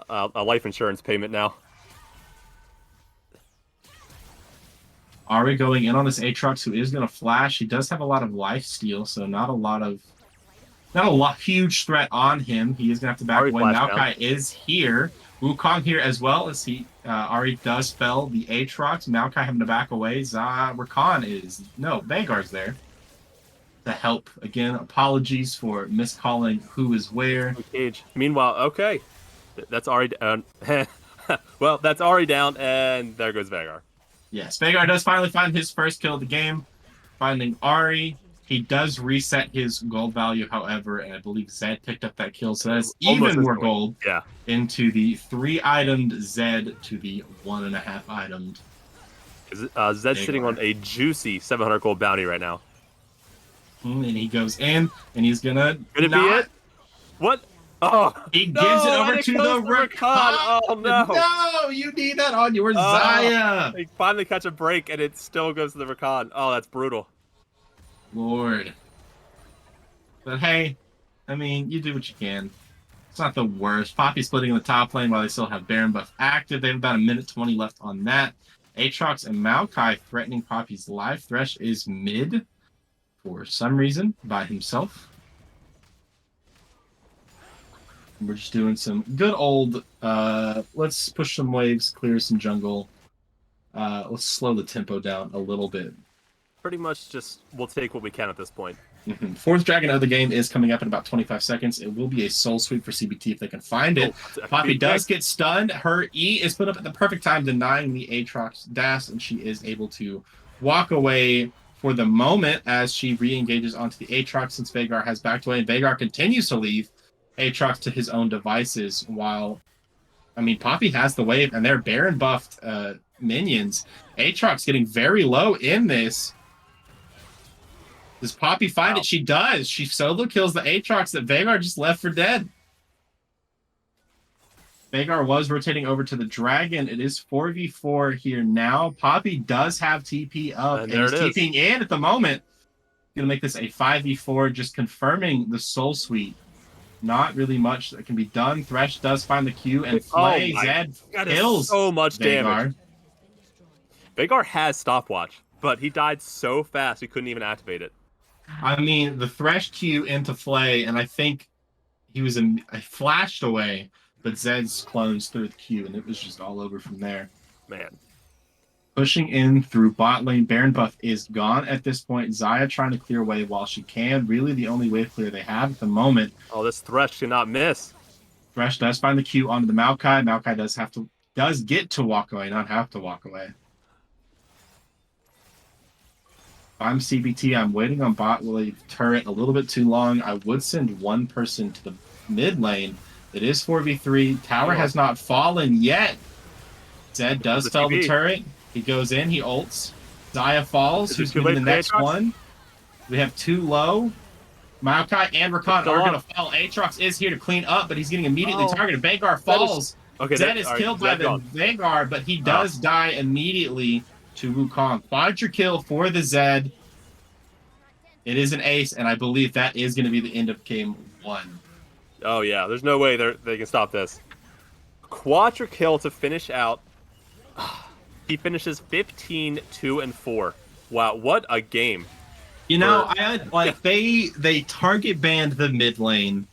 a life insurance payment now. Ari going in on this Aatrox, who is going to flash. He does have a lot of life steal, so not a huge threat on him. He is going to have to back away. Maokai is here. Wukong here as well, as he Ari does spell the Aatrox. Maokai having to back away. Rakan is Veigar's there to help. Again, apologies for miscalling who is where. Cage. Meanwhile, okay, that's Ari down. Well, that's Ari down, and there goes Veigar. Yes, Veigar does finally find his first kill of the game, finding Ari. He does reset his gold value, however, and I believe Zed picked up that kill, so that's even more gold into the 3-itemed Zed to the 1.5-itemed. Zed's sitting on a juicy 700 gold bounty right now. And he goes in, and he's gonna. Could it be it? What? Oh, he gives it over to the Rakan. Oh no! No, you need that on your Zaya. They finally catch a break, and it still goes to the Rakan. Oh, that's brutal. Lord. But hey, I mean, you do what you can. It's not the worst. Poppy splitting in the top lane while they still have Baron buff active. They have about 1:20 left on that. Aatrox and Maokai threatening Poppy's life. Thresh is mid for some reason by himself. We're just doing some good old, let's push some waves, clear some jungle. Let's slow the tempo down a little bit. Pretty much just, we'll take what we can at this point. Fourth dragon of the game is coming up in about 25 seconds. It will be a soul sweep for CBT if they can find it. Poppy does get stunned. Her E is put up at the perfect time, denying the Aatrox dash, and she is able to walk away for the moment as she re-engages onto the Aatrox since Veigar has backed away, and Veigar continues to leave Aatrox to his own devices while, I mean, Poppy has the wave, and they're Baron buffed minions. Aatrox getting very low in this. Does Poppy find it? She does. She solo kills the Aatrox that Veigar just left for dead. Veigar was rotating over to the dragon. It is 4v4 here now. Poppy does have TP up and is TPing in at the moment. Gonna make this a 5v4, just confirming the soul sweep. Not really much that can be done. Thresh does find the Q, and Flay Zed kills so much Veigar. Damage. Veigar has stopwatch, but he died so fast he couldn't even activate it. I mean, the Thresh Q into Flay, and I think he was flashed away, but Zed's clones through the Q, and it was just all over from there. Man. Pushing in through bot lane. Baron buff is gone at this point. Zaya trying to clear wave while she can. Really the only wave clear they have at the moment. Oh, this Thresh cannot miss. Thresh does find the Q onto the Maokai. Maokai does get to walk away, not have to walk away. I'm CBT. I'm waiting on bot wave turret a little bit too long. I would send one person to the mid lane. It is 4v3. Tower has not fallen yet. Zed does fell the turret. He goes in. He ults. Zaya falls. Is it Who's too going to be late the for next Aatrox? one? We have 2 low. Maokai and Rakan Still are going up. to fall. Aatrox is here to clean up, but he's getting immediately Oh. targeted. Vanguard Zed is- falls. Okay, Zed is all right, killed by Zed the gone. Vanguard, but he does die immediately to Wukong. Quadra kill for the Zed. It is an ace, and I believe that is going to be the end of game 1. Oh yeah, there's no way they can stop this. Quadra kill to finish out. He finishes 15, 2, and 4. Wow, what a game. You know, I had, like, they target banned the mid lane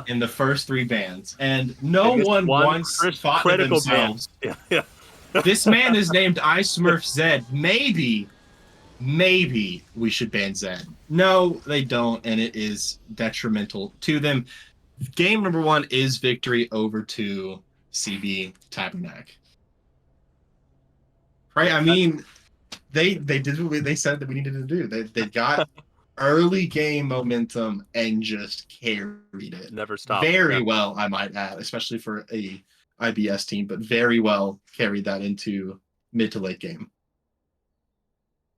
in the first 3 bans, and no one once thought to critical themselves, ban. Yeah. this man is named I Smurf Zed. Maybe we should ban Zed. No, they don't, and it is detrimental to them. Game number 1 is victory over to CB TABARNAK. Right? I mean, they did what they said that we needed to do. They got early game momentum and just carried it. Never stopped. Very well, I might add, especially for a IBS team, but very well carried that into mid to late game.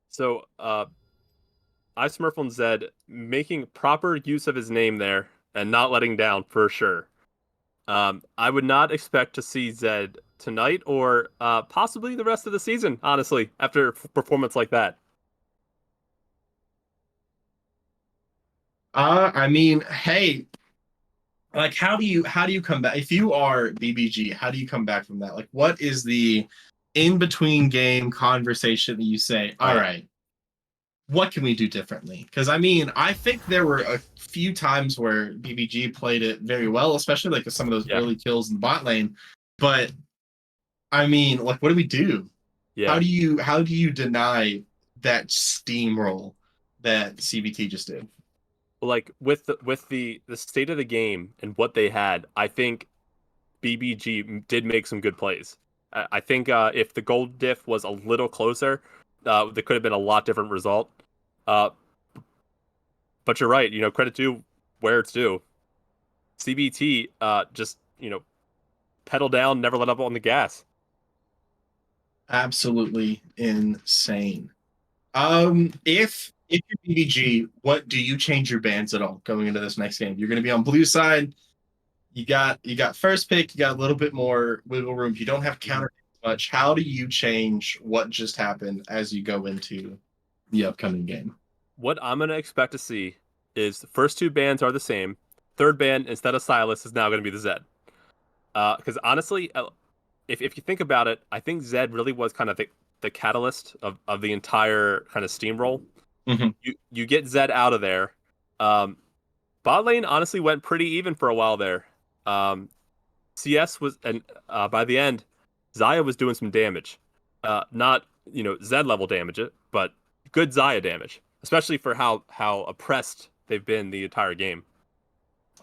So, Smurflin Zed making proper use of his name there and not letting down for sure. I would not expect to see Zed tonight or possibly the rest of the season, honestly, after a performance like that. I mean, hey, like how do you come back if you are BBG? How do you come back from that? Like, what is the in between game conversation that you say, all right, what can we do differently? Because I mean, I think there were a few times where BBG played it very well, especially like with some of those early kills in the bot lane. But I mean, like, what do we do? Yeah. How do you deny that steamroll that CBT just did? Like with the state of the game and what they had, I think BBG did make some good plays. I think if the gold diff was a little closer, there could have been a lot different result. But you're right. You know, credit to where it's due. CBT just pedal down, never let up on the gas. Absolutely insane. If you're BBG, what do you change your bans at all going into this next game? You're going to be on blue side. You got first pick. You got a little bit more wiggle room. You don't have counter much. How do you change what just happened as you go into the upcoming game? What I'm going to expect to see is the first 2 bans are the same. Third ban, instead of Silas, is now going to be the Zed. Because honestly, if you think about it, I think Zed really was kind of the catalyst of the entire kind of steamroll. Mm-hmm. You get Zed out of there. Bot lane honestly went pretty even for a while there. CS was, and by the end, Zaya was doing some damage. Not Zed level damage, but good Zaya damage, especially for how oppressed they've been the entire game.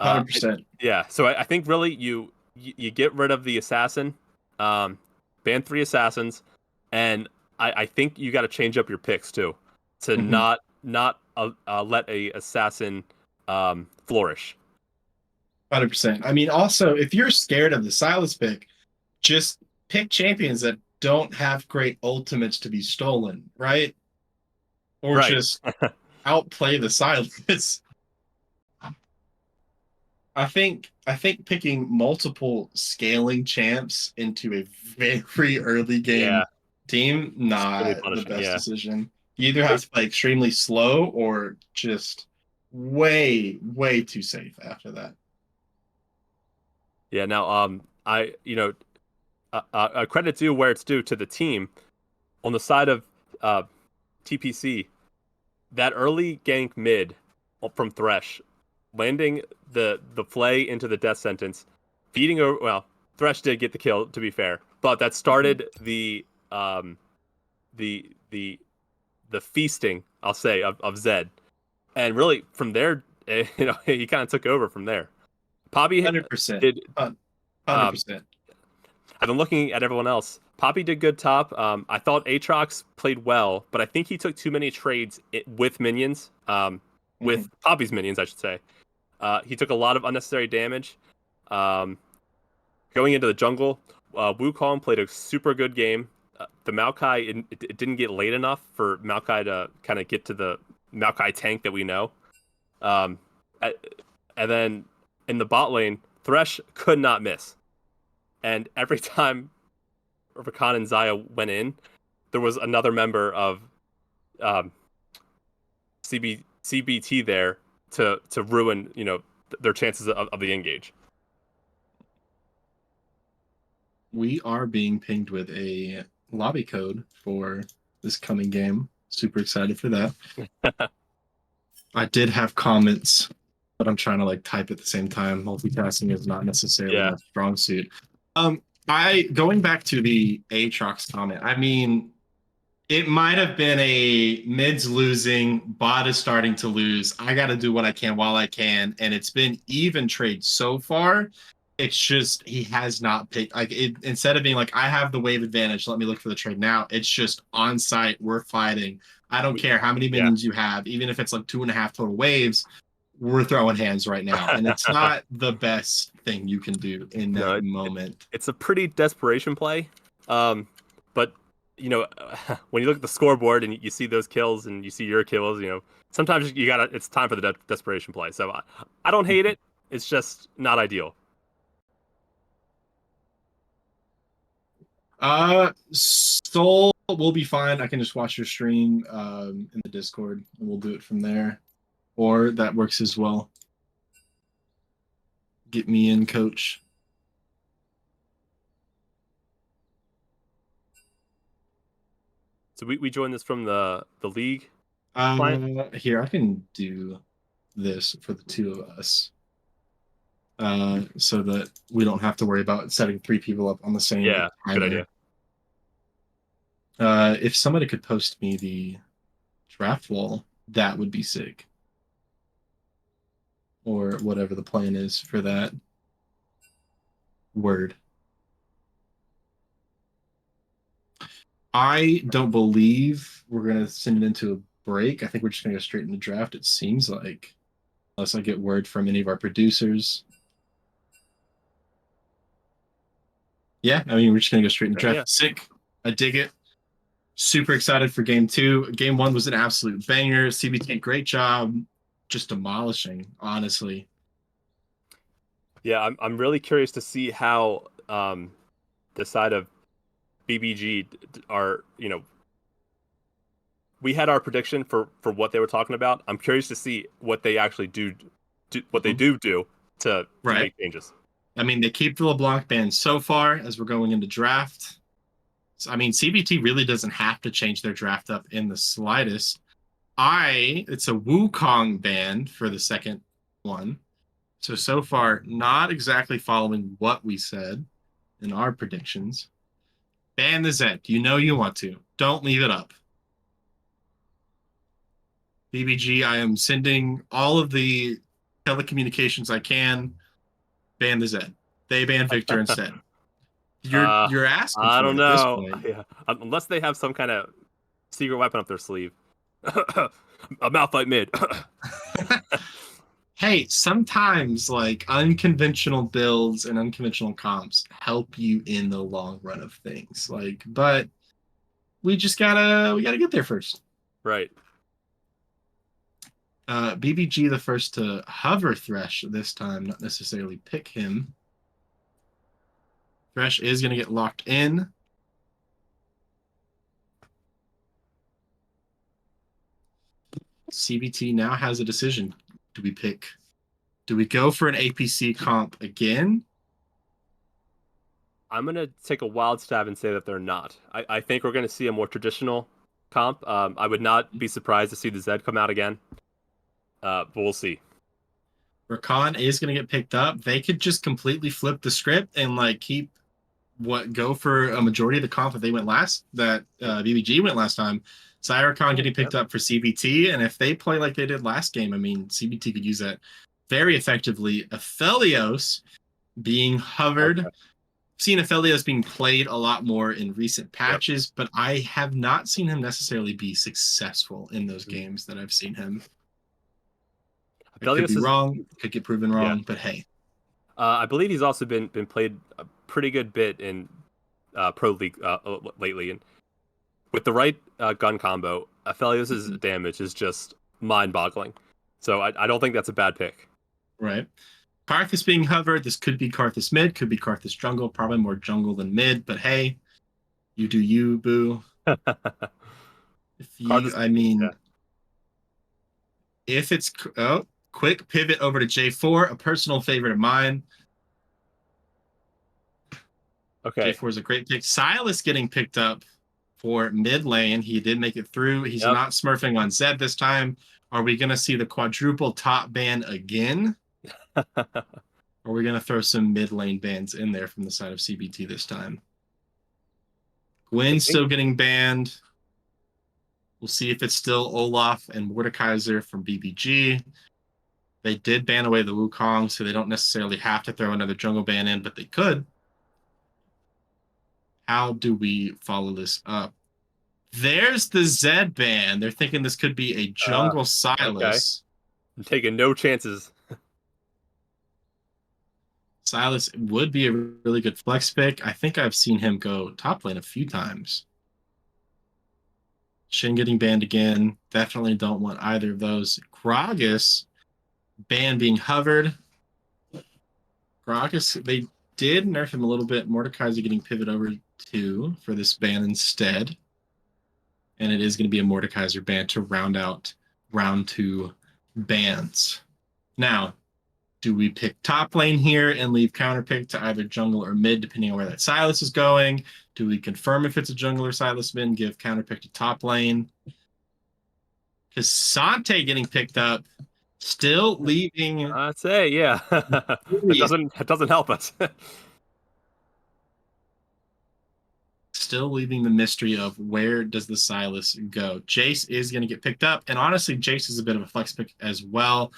100%. Yeah, so I think really you get rid of the assassin, ban 3 assassins, and I think you got to change up your picks too, to not let a assassin flourish. 100%. I mean, also, if you're scared of the Silas pick, just pick champions that don't have great ultimates to be stolen, right? Or just outplay the Silas. I think picking multiple scaling champs into a very early game team, not the best decision. You either have to play extremely slow or just way too safe after that. Yeah. Now, credit due where it's due to the team. On the side of TPC, that early gank mid from Thresh, landing the play into the death sentence, feeding over. Well, Thresh did get the kill, to be fair, but that started the feasting, I'll say, of Zed, and really from there, he kind of took over from there. Poppy 100% did 100%. I've been looking at everyone else. Poppy did good top. I thought Aatrox played well, but I think he took too many trades with minions. With Poppy's minions, I should say. He took a lot of unnecessary damage. Going into the jungle, Wukong played a super good game. the Maokai, it didn't get late enough for Maokai to kind of get to the Maokai tank that we know. And then in the bot lane, Thresh could not miss. And every time Rakan and Zaya went in, there was another member of CBT there to ruin, their chances of the engage. We are being pinged with a lobby code for this coming game. Super excited for that. I did have comments, but I'm trying to type at the same time. Multitasking is not necessarily my strong suit. Going back to the Aatrox comment, I mean, it might have been a mid's losing, bot is starting to lose. I got to do what I can while I can, and it's been even trade so far. It's just he has not picked instead of being I have the wave advantage, let me look for the trade now. It's just on site, we're fighting. I don't care how many minions you have, even if it's 2.5 total waves, we're throwing hands right now. And it's not the best thing you can do in that moment. It's a pretty desperation play. But when you look at the scoreboard and you see those kills and you see your kills, sometimes it's time for the desperation play. So I don't hate it. It's just not ideal. Soul will be fine. I can just watch your stream in the Discord and we'll do it from there. Or that works as well. Get me in, coach. So we joined this from the league. Here, I can do this for the two of us. So that we don't have to worry about setting 3 people up on the same timer. Good idea. If somebody could post me the draft wall, that would be sick. Or whatever the plan is for that. Word. I don't believe we're going to send it into a break. I think we're just going to go straight into draft, it seems like. Unless I get word from any of our producers. Yeah, I mean, we're just going to go straight into draft. Yeah. Sick. I dig it. Super excited for game 2. Game 1 was an absolute banger. CBT, great job. Just demolishing, honestly. Yeah, I'm really curious to see how the side of BBG are, we had our prediction for what they were talking about. I'm curious to see what they actually do to make changes. I mean, they keep the LeBlanc ban so far as we're going into draft. So, I mean, CBT really doesn't have to change their draft up in the slightest. It's a Wukong ban for the second one. So far, not exactly following what we said in our predictions. Ban the Zed. You know you want to. Don't leave it up. BBG, I am sending all of the telecommunications I can. Ban the Zed. They ban Victor instead. You're asking for I don't it at this know. point. Yeah. Unless they have some kind of secret weapon up their sleeve. A Malphite mid. Hey, sometimes unconventional builds and unconventional comps help you in the long run of things. But we just gotta get there first. Right. BBG the first to hover Thresh this time, not necessarily pick him. Thresh is gonna get locked in. CBT now has a decision. Do we go for an APC comp again? I'm going to take a wild stab and say that they're not. I think we're going to see a more traditional comp. I would not be surprised to see the Zed come out again. But we'll see. Rakan is going to get picked up. They could just completely flip the script and go for a majority of the comp that they went last, that BBG went last time. Rakan getting picked up for CBT, and if they play like they did last game, I mean, CBT could use that very effectively. Aphelios being hovered. Okay. Seen Aphelios being played a lot more in recent patches, but I have not seen him necessarily be successful in those games that I've seen him. I could be wrong, could get proven wrong, but hey. I believe he's also been played a pretty good bit in Pro League lately, and with the right gun combo, Aphelios's damage is just mind-boggling. So I don't think that's a bad pick. Right. Karthus being hovered. This could be Karthus mid, could be Karthus jungle. Probably more jungle than mid, but hey, you do you, boo. If you, Karthus, I mean, yeah. if it's quick pivot over to J4, a personal favorite of mine. Okay. J4 is a great pick. Silas getting picked up for mid lane. He did make it through. He's not smurfing on Zed this time. Are we going to see the quadruple top ban again? Or are we going to throw some mid lane bans in there from the side of CBT this time? Gwen's still getting banned. We'll see if it's still Olaf and Mordekaiser from BBG. They did ban away the Wukong, so they don't necessarily have to throw another jungle ban in, but they could. How do we follow this up? There's the Zed ban. They're thinking this could be a jungle Silas. Okay. I'm taking no chances. Silas would be a really good flex pick. I think I've seen him go top lane a few times. Shin getting banned again. Definitely don't want either of those. Gragas, ban being hovered. Gragas, they did nerf him a little bit. Mordekaiser getting pivot over to for this ban instead. And it is going to be a Mordekaiser ban to round out round 2 bans. Now, do we pick top lane here and leave counter pick to either jungle or mid, depending on where that Silas is going? Do we confirm if it's a jungle or Silas mid, give counter pick to top lane? Because Sante getting picked up, still leaving. I'd say, yeah. It doesn't help us. Still leaving the mystery of where does the Silas go. Jace is going to get picked up, and honestly, Jace is a bit of a flex pick as well.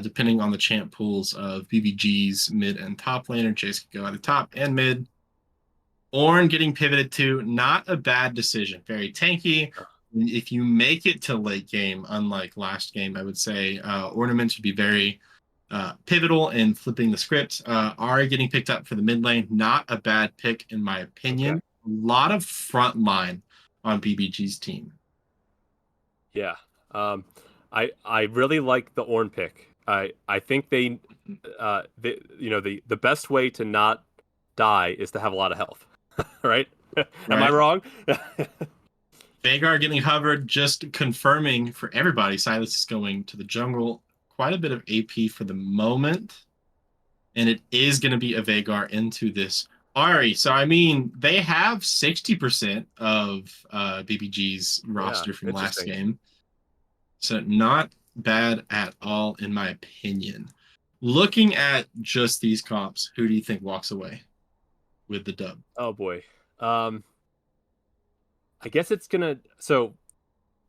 Depending on the champ pools of BBG's mid and top laner, Jace could go either top and mid. Ornn getting pivoted to, not a bad decision. Very tanky. If you make it to late game, unlike last game, I would say Ornaments would be very pivotal in flipping the script. Ari getting picked up for the mid lane, not a bad pick in my opinion. Okay. A lot of front line on BBG's team. Yeah. I really like the Ornn pick. I think the best way to not die is to have a lot of health, right? Am I wrong? Vhagar getting hovered, just confirming for everybody. Silas is going to the jungle. Quite a bit of AP for the moment, and it is going to be a Vhagar into this Ari. So I mean, they have 60% of BBG's roster from last game. So not bad at all, in my opinion. Looking at just these comps, who do you think walks away with the dub? Oh boy. I guess it's gonna. So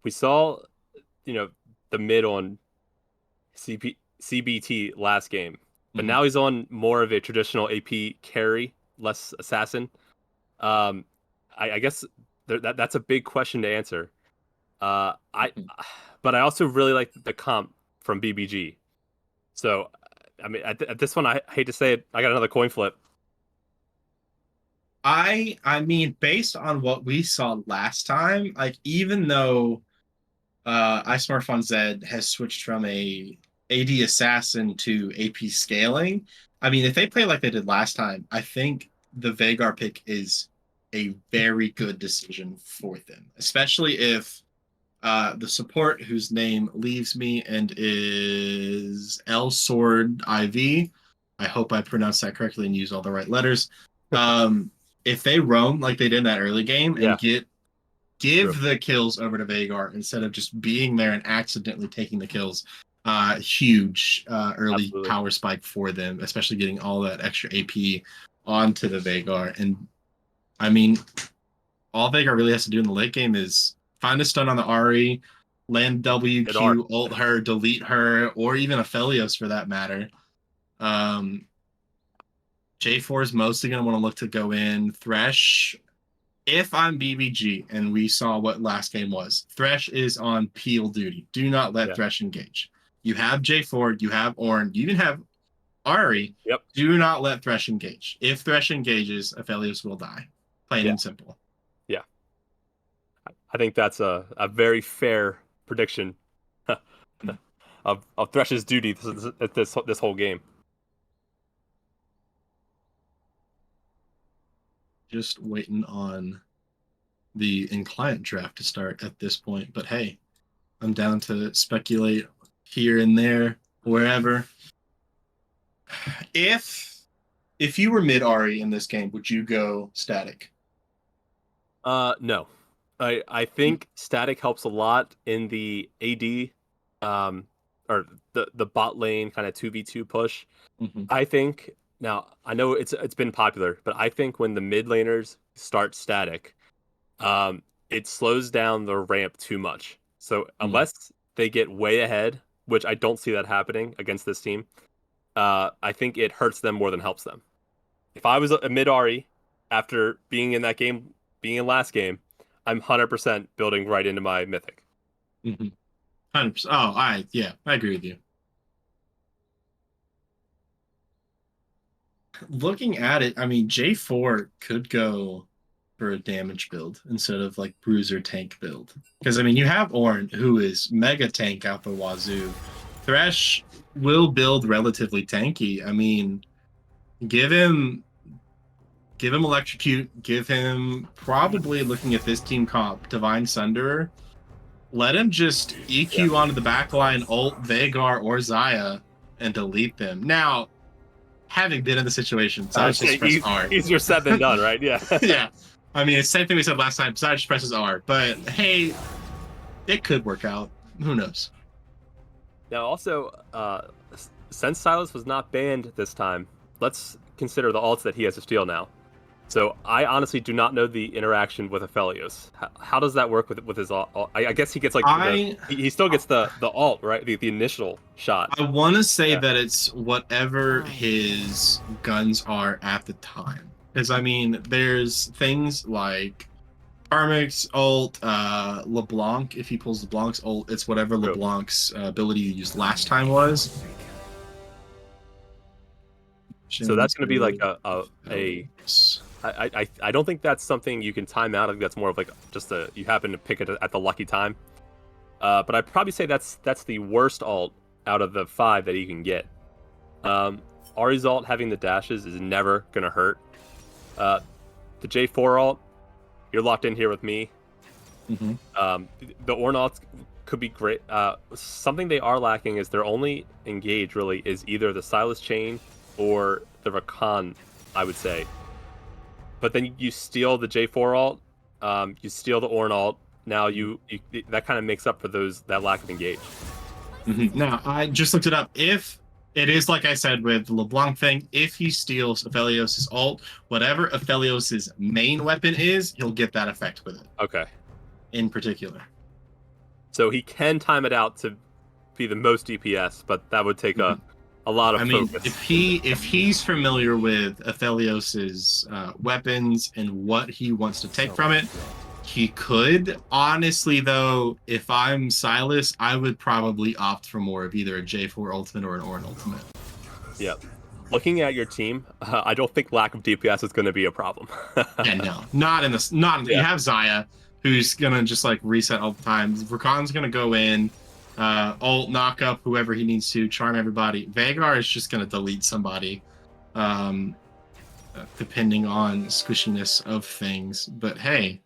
we saw, the mid on CBT last game, but now he's on more of a traditional AP carry, less assassin. I guess that's a big question to answer. But I also really like the comp from BBG. So, I mean, at this one, I hate to say it, I got another coin flip. I mean, based on what we saw last time, like, even though Smurf on Zed has switched from a AD assassin to AP scaling, I mean, if they play like they did last time, I think the Vhagar pick is a very good decision for them, especially if the support, whose name leaves me and is L Sword IV. I hope I pronounced that correctly and use all the right letters. If they roam like they did in that early game and give the kills over to Vhagar instead of just being there and accidentally taking the kills, huge early power spike for them, especially getting all that extra AP onto the Vhagar. And I mean, all Vhagar really has to do in the late game is find a stun on the Ari, land WQ, ult her, delete her, or even Aphelios for that matter. J4 is mostly going to want to look to go in. Thresh, if I'm BBG, and we saw what last game was, Thresh is on peel duty. Do not let Thresh engage. You have J4, you have Ornn, you even have Ari. Yep. Do not let Thresh engage. If Thresh engages, Aphelios will die. Plain Yeah. and simple. Yeah. I think that's a very fair prediction of Thresh's duty this whole game. Just waiting on the in-client draft to start at this point. But hey, I'm down to speculate here and there, wherever. If you were mid Ari in this game, would you go static? No. I think static helps a lot in the AD or the bot lane kind of 2v2 push. Mm-hmm. I think now I know it's been popular, but I think when the mid laners start static, it slows down the ramp too much. So unless they get way ahead, which I don't see that happening against this team, I think it hurts them more than helps them. If I was a mid Ari after being in that game, being in last game, I'm 100% building right into my mythic. 100%. Oh, I agree with you. Looking at it, I mean, J4 could go for a damage build instead of like bruiser tank build. Because I mean, you have Ornn, who is mega tank out the wazoo. Thresh will build relatively tanky. I mean, give him electrocute, give him, probably looking at this team comp, Divine Sunderer. Let him just EQ onto the backline, ult Veigar or Xayah, and delete them. Now, having been in the situation, besides just press R. Easier said than done, right? Yeah. Yeah. I mean, it's the same thing we said last time. Besides just presses R. But hey, it could work out. Who knows? Now, also, since Silas was not banned this time, let's consider the ults that he has to steal now. So I honestly do not know the interaction with Aphelios. How does that work with his ult? I guess he gets like he still gets the ult, right? The initial shot. I want to say that it's whatever his guns are at the time. Because I mean, there's things like Armix ult, LeBlanc. If he pulls LeBlanc's ult, it's whatever LeBlanc's ability you used last time was. So that's going to be like I don't think that's something you can time out. I think that's more of like just you happen to pick it at the lucky time. But I'd probably say that's the worst ult out of the 5 that you can get. Ari's ult having the dashes is never going to hurt. The J4 ult, you're locked in here with me. Mm-hmm. The Ornn ult could be great. Something they are lacking is their only engage really is either the Silas chain or the Rakan, I would say. But then you steal the J4 ult, you steal the Ornn ult. Now you that kind of makes up for that lack of engage. Mm-hmm. Now I just looked it up. If it is like I said with the LeBlanc thing, if he steals Aphelios' ult, whatever Aphelios' main weapon is, he'll get that effect with it. Okay. In particular. So he can time it out to be the most DPS, but that would take a lot of focus. If he's familiar with Aphelios' weapons and what he wants to take from it, he could. Honestly, though, if I'm Silas, I would probably opt for more of either a J4 ultimate or an Ornn ultimate. Yeah. Looking at your team, I don't think lack of DPS is going to be a problem. Yeah, no, not in this. Not you have Xayah, who's gonna just like reset all the time. Rakan's gonna go in, ult, knock up whoever he needs to, charm everybody. Veigar is just gonna delete somebody, depending on squishiness of things. But hey,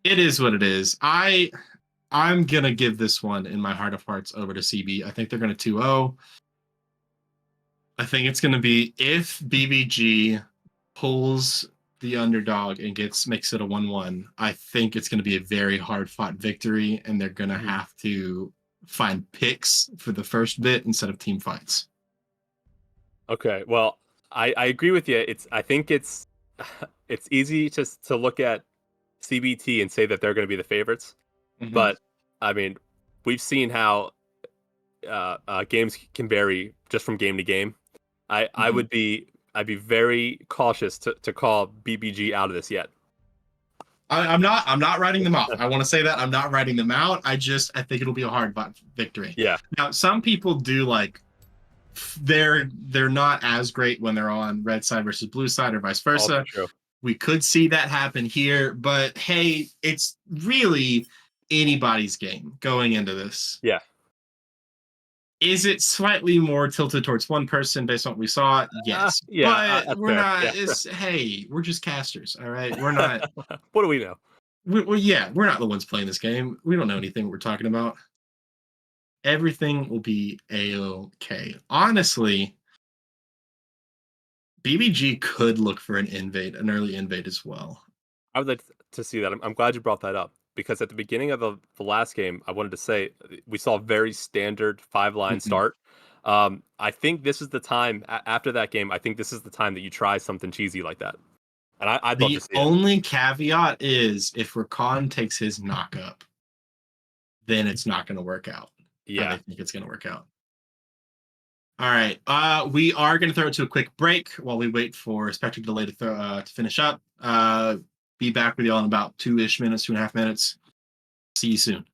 it is what it is. I'm gonna give this one in my heart of hearts over to CB. I think they're gonna 2-0. I think it's gonna be if BBG pulls the underdog and makes it a 1-1. I think it's gonna be a very hard fought victory, and they're gonna have to find picks for the first bit instead of team fights. Okay, well, I agree with you. I think it's easy to look at CBT and say that they're going to be the favorites, but I mean, we've seen how games can vary just from game to game. I'd be very cautious to call BBG out of this yet. I'm not writing them off. I want to say that I'm not writing them out. I think it'll be a hard fought victory. Yeah. Now, some people do like they're not as great when they're on red side versus blue side or vice versa. True. We could see that happen here, but hey, it's really anybody's game going into this. Yeah. Is it slightly more tilted towards one person based on what we saw? Yes. But that's we're fair. not, Yeah. hey, we're just casters, all right? We're not, What do we know? we're not the ones playing this game. We don't know anything we're talking about. Everything will be A-okay. Honestly, BBG could look for an early invade as well. I would like to see that. I'm glad you brought that up because at the beginning of the last game, I wanted to say we saw a very standard 5-line start. I think this is the time after that game. I think this is the time that you try something cheesy like that, and I'd love to see The only caveat is if Rakan takes his knock up, then it's not going to work out. Yeah, I think it's going to work out. All right, we are going to throw it to a quick break while we wait for Spectre Delay to finish up. Be back with y'all in about 2-ish minutes, 2.5 minutes. See you soon.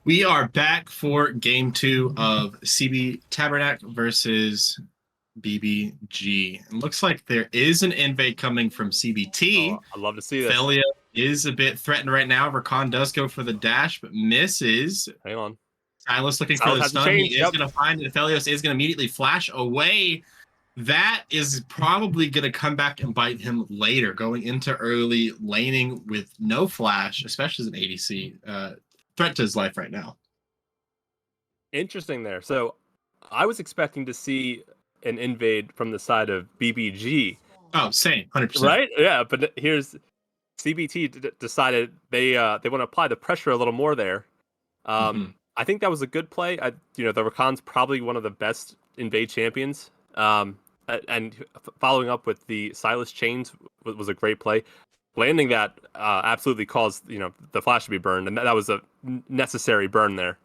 We are back for game 2 of CB TABARNAK versus BBG. It looks like there is an invade coming from CBT. Oh, I'd love to see this. Ophelia is a bit threatened right now. Rakan does go for the dash, but misses. Hang on. Silas looking for the stun. He is Yep. going to find it. Aphelios is going to immediately flash away. That is probably going to come back and bite him later, going into early laning with no flash, especially as an ADC. Threat to his life right now. Interesting there. So I was expecting to see an invade from the side of BBG. Oh, same, 100%. Right? Yeah, but here's CBT decided they want to apply the pressure a little more there. I think that was a good play. The Rakan's probably one of the best invade champions. And following up with the Silas chains was a great play. Landing that absolutely caused the flash to be burned, and that was a necessary burn there.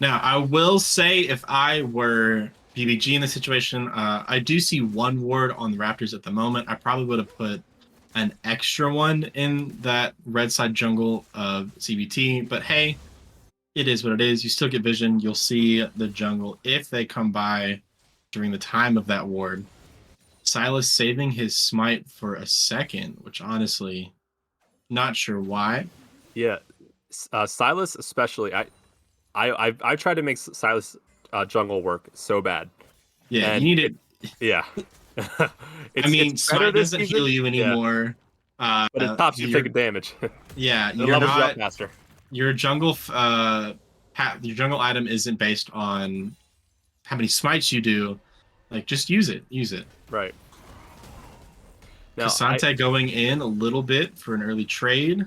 Now, I will say, if I were BBG in this situation, I do see one ward on the Raptors at the moment. I probably would have put an extra one in that red side jungle of CBT, but hey, it is what it is. You still get vision. You'll see the jungle if they come by during the time of that ward. Silas saving his smite for a second, which honestly, not sure why. Yeah, Silas especially. I tried to make Silas jungle work so bad. Yeah, and you need it. Yeah. Smite doesn't heal you anymore. Yeah. But it stops you taking damage. Yeah, you're not faster. Your jungle item isn't based on how many smites you do. Like, just use it. Right. Now, Cassante going in a little bit for an early trade.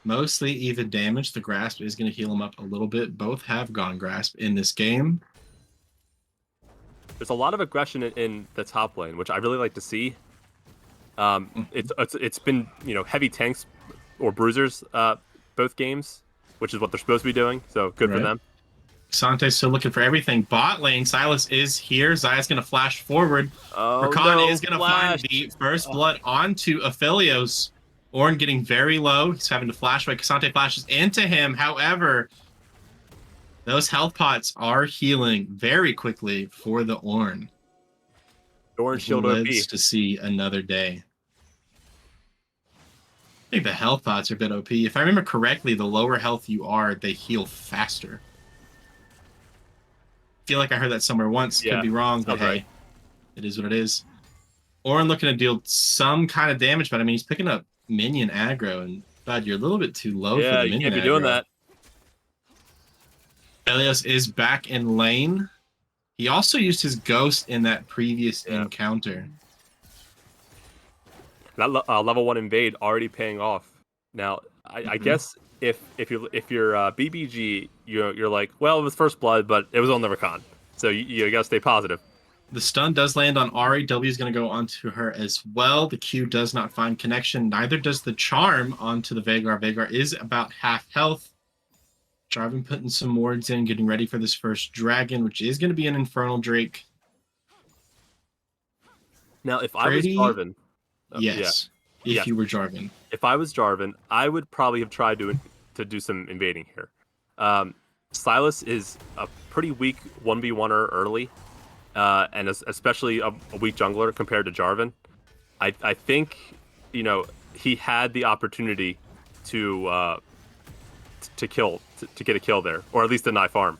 Mostly even damage. The Grasp is going to heal him up a little bit. Both have gone Grasp in this game. There's a lot of aggression in the top lane, which I really like to see. It's been heavy tanks or bruisers both games, which is what they're supposed to be doing. So good for them. Sante's still looking for everything. Bot lane, Silas is here. Zaya's going to flash forward. Oh, Rakan is going to find the first blood onto Aphelios. Ornn getting very low. He's having to flash away. Cassante flashes into him. However, those health pots are healing very quickly for the Ornn. Ornn shield lives OP. To see another day. I think the health pots are a bit OP. If I remember correctly, the lower health you are, they heal faster. Feel like I heard that somewhere once. Yeah, could be wrong, but hey, it is what it is. Ornn looking to deal some kind of damage, but I mean, he's picking up minion aggro, and bud, you're a little bit too low for the minion aggro. Yeah, you can't be doing that. Elias is back in lane. He also used his ghost in that previous encounter. That level 1 invade already paying off. Now, I guess if you're BBG, you're like, well, it was first blood, but it was on the Rakan, so you gotta stay positive. The stun does land on Ahri. W is going to go onto her as well. The Q does not find connection. Neither does the charm onto the Veigar. Veigar is about half health. Jarvan putting some wards in, getting ready for this first dragon, which is going to be an Infernal Drake. Now, if I was Jarvan... Yes. If you were Jarvan. If I was Jarvan, I would probably have tried to do some invading here. Silas is a pretty weak 1v1er early. And especially a weak jungler compared to Jarvan. I think, he had the opportunity to get a kill there, or at least deny farm.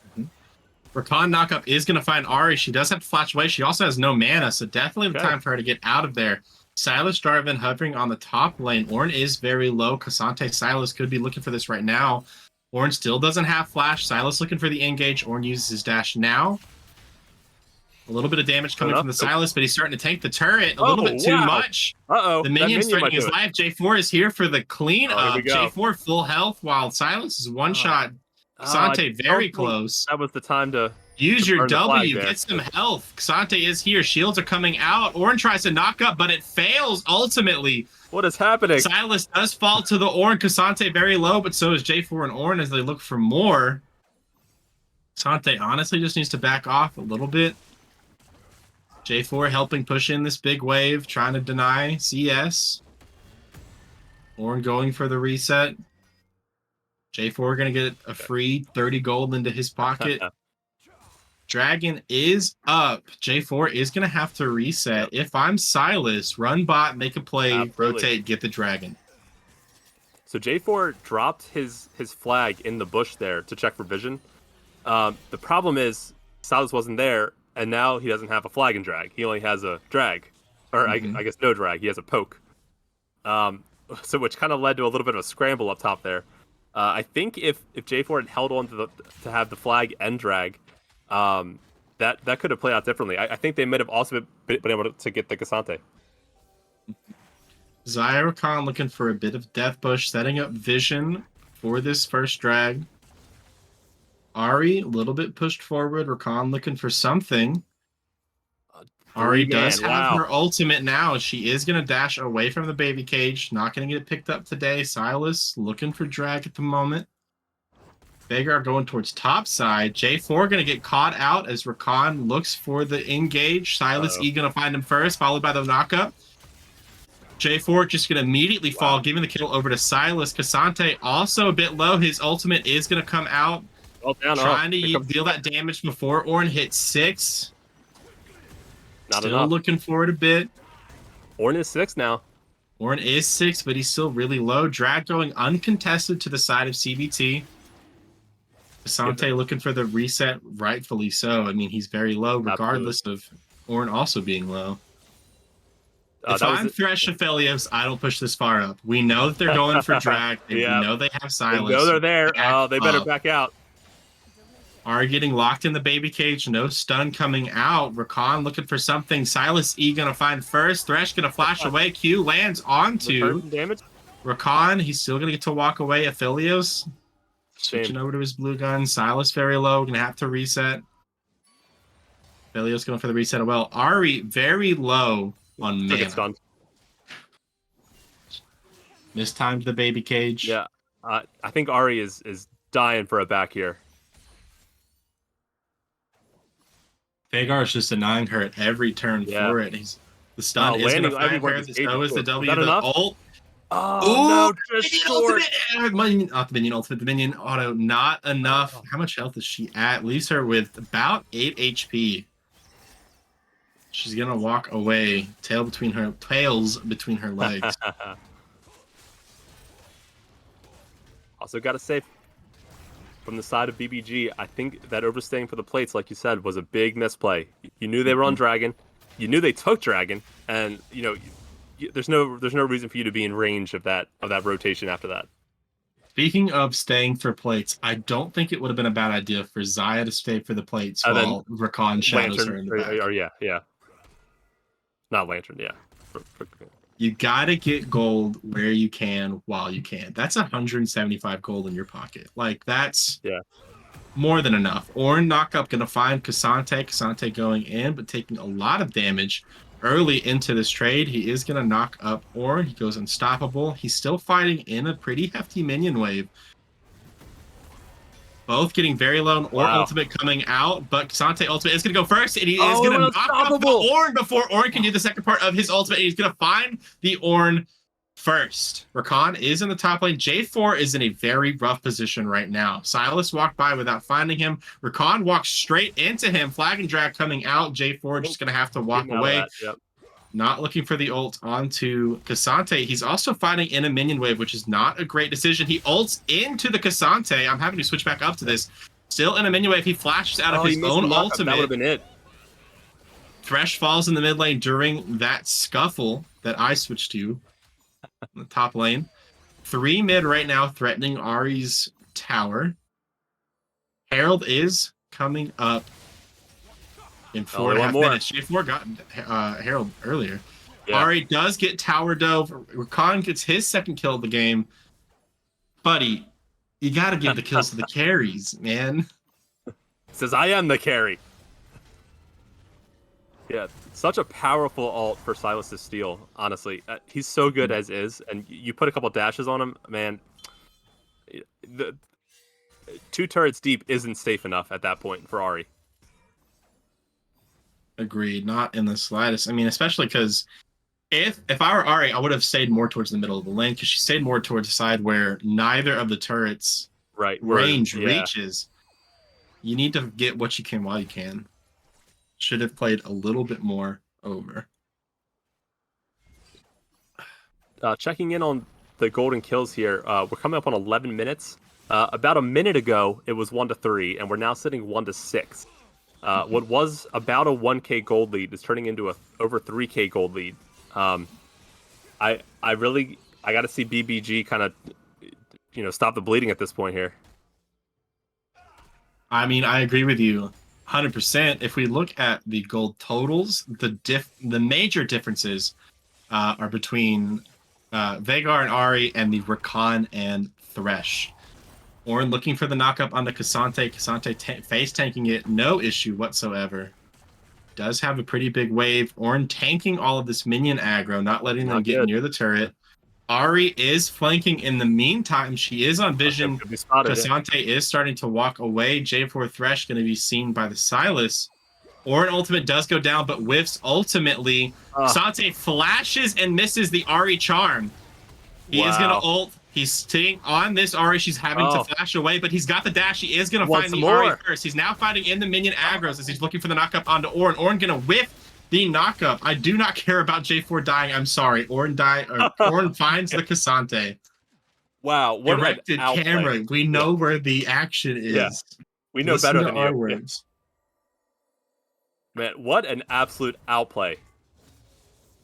Rakan knockup is going to find Ahri. She does have to flash away. She also has no mana, so definitely the time for her to get out of there. Silas Jarvan hovering on the top lane. Ornn is very low. Cassante Silas could be looking for this right now. Ornn still doesn't have flash. Silas looking for the engage. Ornn uses his dash now. A little bit of damage coming from the Silas, but he's starting to tank the turret a little bit too much. The minion's threatening his life. J4 is here for the cleanup. J4 full health while Silas is one shot. Cassante very close. That was the time to use your W. Get some health. Cassante is here. Shields are coming out. Ornn tries to knock up, but it fails ultimately. What is happening? Silas does fall to the Ornn. Cassante very low, but so is J4 and Ornn as they look for more. Cassante honestly just needs to back off a little bit. J4 helping push in this big wave, trying to deny CS. Ornn going for the reset. J4 going to get a free 30 gold into his pocket. Dragon is up. J4 is going to have to reset. If I'm Silas, run bot, make a play, rotate, get the dragon. So J4 dropped his flag in the bush there to check for vision. The problem is Silas wasn't there, and now he doesn't have a flag and drag. He only has a drag. Or I guess no drag. He has a poke. So which kind of led to a little bit of a scramble up top there. I think if J4 had held on to have the flag and drag, that could have played out differently. I think they might have also been able to get the Cassante. Zyrokan looking for a bit of Death Bush, setting up vision for this first drag. Ari, a little bit pushed forward. Rakan looking for something. Ari does have her ultimate now. She is going to dash away from the baby cage. Not going to get it picked up today. Silas looking for drag at the moment. Vagar going towards top side. J4 going to get caught out as Rakan looks for the engage. Silas E going to find him first, followed by the knockup. J4 just going to immediately fall, giving the kill over to Silas. Cassante also a bit low. His ultimate is going to come out. Trying to deal that damage before Ornn hit 6. Not still enough. Looking forward a bit. Ornn is 6 now. Ornn is 6, but he's still really low. Drag going uncontested to the side of CBT. Cassante looking for the reset, rightfully so. I mean, he's very low, regardless of Ornn also being low. If I'm Thresh Aphelios, I don't push this far up. We know that they're going for drag. We know they have Silas. They know they're there. They better back out. Are getting locked in the baby cage. No stun coming out. Rakan looking for something. Silas E gonna find first. Thresh gonna flash away. Q lands onto damage. Rakan. He's still gonna get to walk away. Aphelios switching over to his blue gun. Silas very low. Gonna have to reset. Aphelios going for the reset as well. Ari very low on mana. Mistimed the baby cage. Yeah, I think Ari is dying for a back here. Vagar is just denying her at every turn for it. The stun is going to find her. So is the W. The ult. Oh, no, just short. Not the minion, ultimate. The minion auto, not enough. How much health is she at? Leaves her with about 8 HP. She's going to walk away. Tails between her legs. Also got to say, from the side of BBG, I think that overstaying for the plates, like you said, was a big misplay. You knew they were on Dragon. You knew they took Dragon, and there's no reason for you to be in range of that rotation after that. Speaking of staying for plates, I don't think it would have been a bad idea for Xayah to stay for the plates while Rakan shadows her in the back. Or yeah. Not Lantern, yeah. You gotta get gold where you can while you can. That's 175 gold in your pocket. Like, that's more than enough. Ornn knockup gonna find Cassante. Cassante going in, but taking a lot of damage early into this trade. He is gonna knock up Ornn. He goes unstoppable. He's still fighting in a pretty hefty minion wave. Both getting very low, and Ornn ultimate coming out, but Cassante ultimate is going to go first, and he is going to knock up the Ornn before Ornn can do the second part of his ultimate. He's going to find the Ornn first. Rakan is in the top lane. J4 is in a very rough position right now. Silas walked by without finding him. Rakan walks straight into him. Flag and drag coming out. J4 just going to have to walk away. Not looking for the ult onto Cassante. He's also fighting in a minion wave, which is not a great decision. He ults into the Cassante. I'm having to switch back up to this. Still in a minion wave. He flashes out of his own ultimate. That would have been it. Thresh falls in the mid lane during that scuffle that I switched to. The top lane. 3 mid right now threatening Ari's tower. Herald is coming up in 4.5 minutes. J4 got Herald earlier. Ari does get tower dove. Rakan gets his second kill of the game. Buddy, you got to give the kills to the carries, man. Says, I am the carry. Yeah, such a powerful ult for Silas to steal, honestly. He's so good as is, and you put a couple dashes on him, man. The 2 turrets deep isn't safe enough at that point for Ari. Agreed, not in the slightest. I mean, especially because if I were Ari, I would have stayed more towards the middle of the lane, because she stayed more towards the side where neither of the turrets Right. range reaches. You need to get what you can while you can. Should have played a little bit more over. Checking in on the golden kills here, we're coming up on 11 minutes. About a minute ago, it was 1-3, and we're now sitting 1-6. What was about a 1K gold lead is turning into a over 3K gold lead. I got to see BBG kind of, stop the bleeding at this point here. I mean, I agree with you 100%. If we look at the gold totals, the major differences are between Veigar and Ahri and the Rakan and Thresh. Ornn looking for the knockup on the K'Sante. K'Sante face tanking it, no issue whatsoever. Does have a pretty big wave. Ornn tanking all of this minion aggro, not letting them get near the turret. Ahri is flanking in the meantime. She is on vision. K'Sante is starting to walk away. J4 Thresh going to be seen by the Sylas. Ornn ultimate does go down, but whiffs ultimately. K'Sante flashes and misses the Ahri charm. He is going to ult. He's sitting on this Ahri. She's having to flash away, but he's got the dash. He is going to find the Ahri first. He's now fighting in the minion aggros as he's looking for the knockup onto Ornn. Ornn going to whiff the knockup. I do not care about J4 dying. I'm sorry. Ornn finds the K'Sante. Wow. What directed camera. We know where the action is. Yeah. We know better than our you. words. Man, what an absolute outplay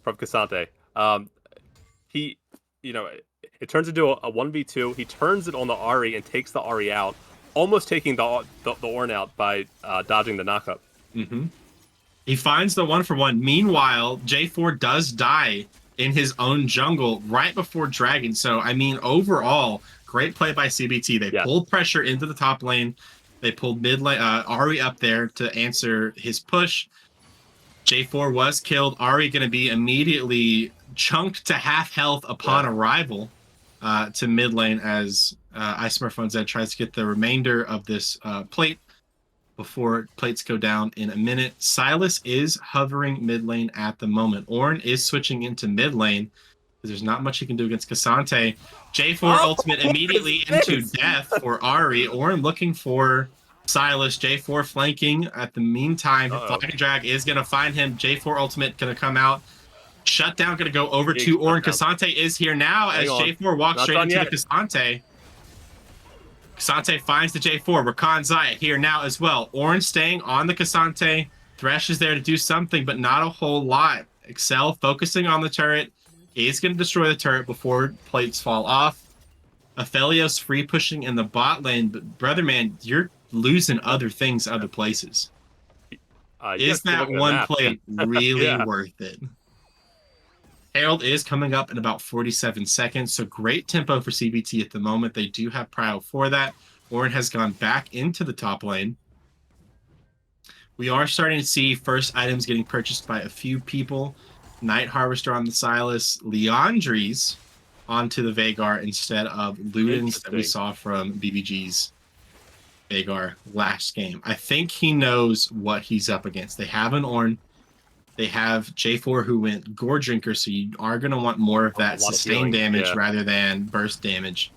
from K'Sante. It turns into a 1v2. He turns it on the Ahri and takes the Ahri out, almost taking the Ornn out by dodging the knockup. Mm-hmm. He finds the 1-for-1. Meanwhile, J4 does die in his own jungle right before Dragon. So, I mean, overall, great play by CBT. They pulled pressure into the top lane. They pulled mid lane, Ahri up there to answer his push. J4 was killed. Ahri going to be immediately chunked to half health upon arrival to mid lane as ISmurf1z tries to get the remainder of this plate before plates go down in a minute. Sylas is hovering mid lane at the moment. Ornn is switching into mid lane because there's not much he can do against K'Sante. J4 ultimate immediately into death for Ahri. Ornn looking for Sylas. J4 flanking at the meantime. Flag and Drag is going to find him. J4 ultimate going to come out. Shutdown going to go over to Ornn. K'Sante is here now as J4 walks straight into the K'Sante. K'Sante finds the J4. Rakan Xayah here now as well. Ornn staying on the K'Sante. Thresh is there to do something, but not a whole lot. Excel focusing on the turret. Is going to destroy the turret before plates fall off. Aphelios free pushing in the bot lane, but brother man, you're losing other things other places. Is that one plate really worth it? Herald is coming up in about 47 seconds, so great tempo for CBT at the moment. They do have prio for that. Ornn has gone back into the top lane. We are starting to see first items getting purchased by a few people. Night Harvester on the Sylas, Leandries onto the Veigar instead of Ludens that we saw from BBG's Veigar last game. I think he knows what he's up against. They have an Ornn. They have J4 who went Gore Drinker, so you are going to want more of that sustained damage rather than burst damage.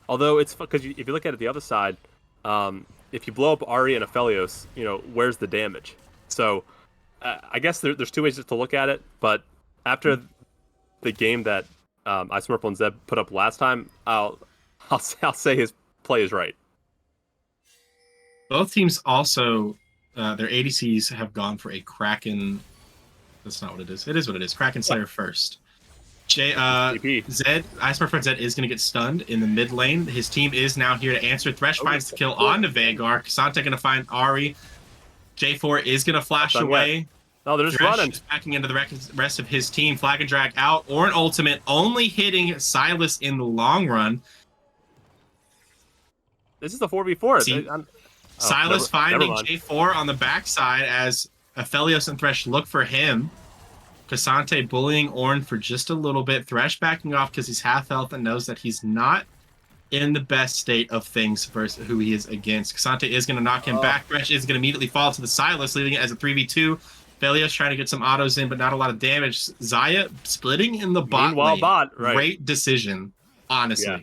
Although it's because if you look at it the other side, if you blow up Ahri and Aphelios, where's the damage? So I guess there's two ways to look at it, but after the game that ISmurf1z put up last time, I'll say his play is right. Both teams also... their ADCs have gone for a Kraken. That's not what it is. It is what it is. Kraken Slayer first. ISmurf1z is going to get stunned in the mid lane. His team is now here to answer. Thresh finds the kill on the Veigar. K'Sante going to find Ahri. J4 is going to flash away. No, they're just Thresh running. is backing into the rest of his team. Flag and Drag out. Ornn ultimate only hitting Sylas in the long run. This is a 4v4. Sylas finding J4 on the backside as Aphelios and Thresh look for him. K'Sante bullying Ornn for just a little bit. Thresh backing off because he's half health and knows that he's not in the best state of things versus who he is against. K'Sante is going to knock him back. Thresh is going to immediately fall to the Sylas, leaving it as a 3v2. Aphelios trying to get some autos in, but not a lot of damage. Xayah splitting in the bot lane. Great decision, honestly. Yeah.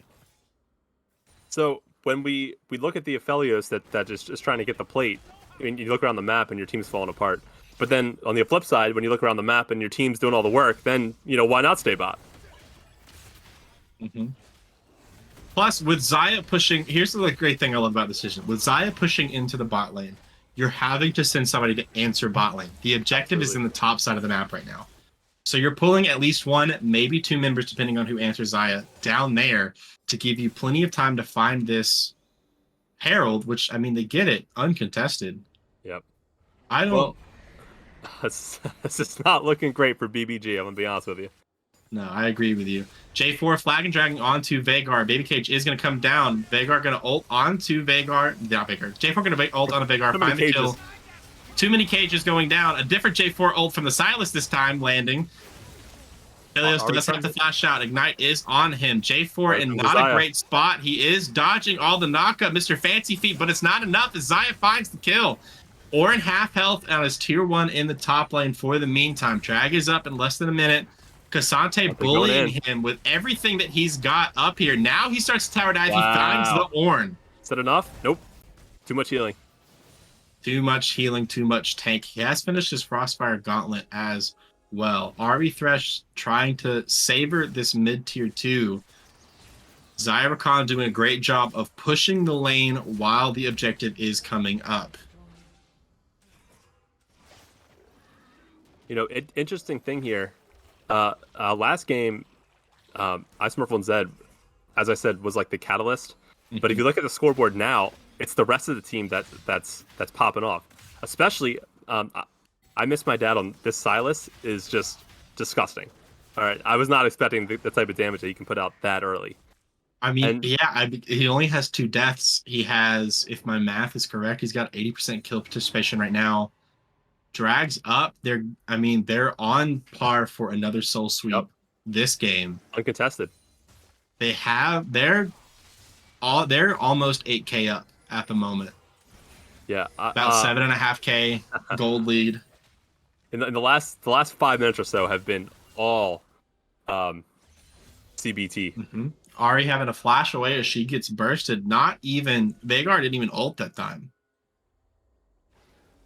So when we look at the Aphelios that is trying to get the plate, I mean, you look around the map and your team's falling apart. But then on the flip side, when you look around the map and your team's doing all the work, then why not stay bot? Mm-hmm. Plus, with Xayah pushing, here's the great thing I love about this decision. With Xayah pushing into the bot lane, you're having to send somebody to answer bot lane. The objective is in the top side of the map right now. So you're pulling at least one, maybe two members, depending on who answers Xayah, down there to give you plenty of time to find this Herald, which, I mean, they get it, uncontested. Yep. I don't... Well, this is not looking great for BBG, I'm going to be honest with you. No, I agree with you. J4 flag and dragging onto Veigar. Baby Cage is going to come down. Veigar going to ult onto Veigar. Not Veigar. J4 going to ult onto Veigar. Find the kill. Too many cages going down. A different J4 ult from the Sylas this time landing. Aphelios does have to flash out. Ignite is on him. J4 in not a great spot. He is dodging all the knockup, Mr. Fancy Feet, but it's not enough as Xayah finds the kill. Orin half health on his tier 1 in the top lane for the meantime. Drag is up in less than a minute. K'Sante bullying him with everything that he's got up here. Now he starts to tower dive. Wow. He finds the Ornn. Is that enough? Nope. Too much healing. Too much healing, too much tank. He has finished his Frostfire Gauntlet as well. Ari Thresh trying to savor this mid-tier 2. Xayah Rakan doing a great job of pushing the lane while the objective is coming up. Interesting thing here. Last game, Ice and Zed, as I said, was like the catalyst. Mm-hmm. But if you look at the scoreboard now, it's the rest of the team that's popping off. Especially, I miss my dad on this. Sylas is just disgusting. All right, I was not expecting the type of damage that he can put out that early. I mean, he only has 2 deaths. He has, if my math is correct, he's got 80% kill participation right now. Drags up. They're on par for another soul sweep this game. Uncontested. They're almost 8K up at the moment. Yeah, about 7.5K gold lead. In the last 5 minutes or so have been all CBT. Mm-hmm. Ari having a flash away as she gets bursted. Not even Veigar didn't even ult that time.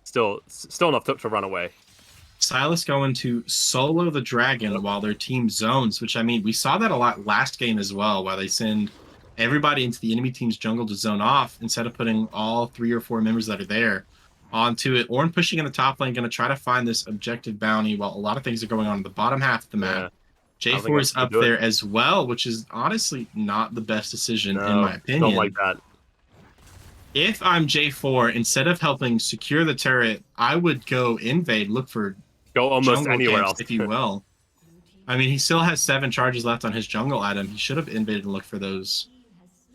Still enough to run away. Sylas going to solo the dragon while their team zones, which, I mean, we saw that a lot last game as well, while they send everybody into the enemy team's jungle to zone off instead of putting all 3 or 4 members that are there onto it. Ornn pushing in the top lane, going to try to find this objective bounty while a lot of things are going on in the bottom half of the map. Yeah. J4 is up there as well, which is honestly not the best decision in my opinion. Don't like that. If I'm J4, instead of helping secure the turret, I would go invade, look for almost anywhere else, if you will. I mean, he still has 7 charges left on his jungle item. He should have invaded and looked for those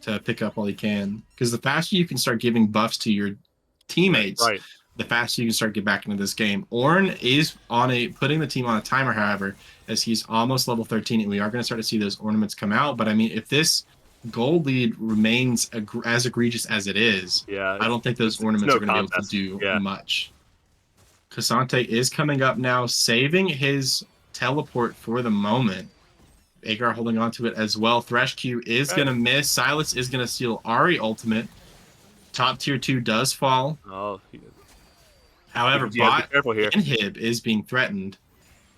to pick up while he can. Because the faster you can start giving buffs to your teammates, the faster you can start get back into this game. Ornn is putting the team on a timer, however, as he's almost level 13, and we are going to start to see those ornaments come out. But I mean, if this gold lead remains as egregious as it is, I don't think those ornaments are going to be able to do much. K'Sante is coming up now, saving his teleport for the moment. Veigar holding on to it as well. Thresh Q is going to miss. Sylas is going to steal Ari ultimate. Top tier 2 does fall. However, bot inhib is being threatened.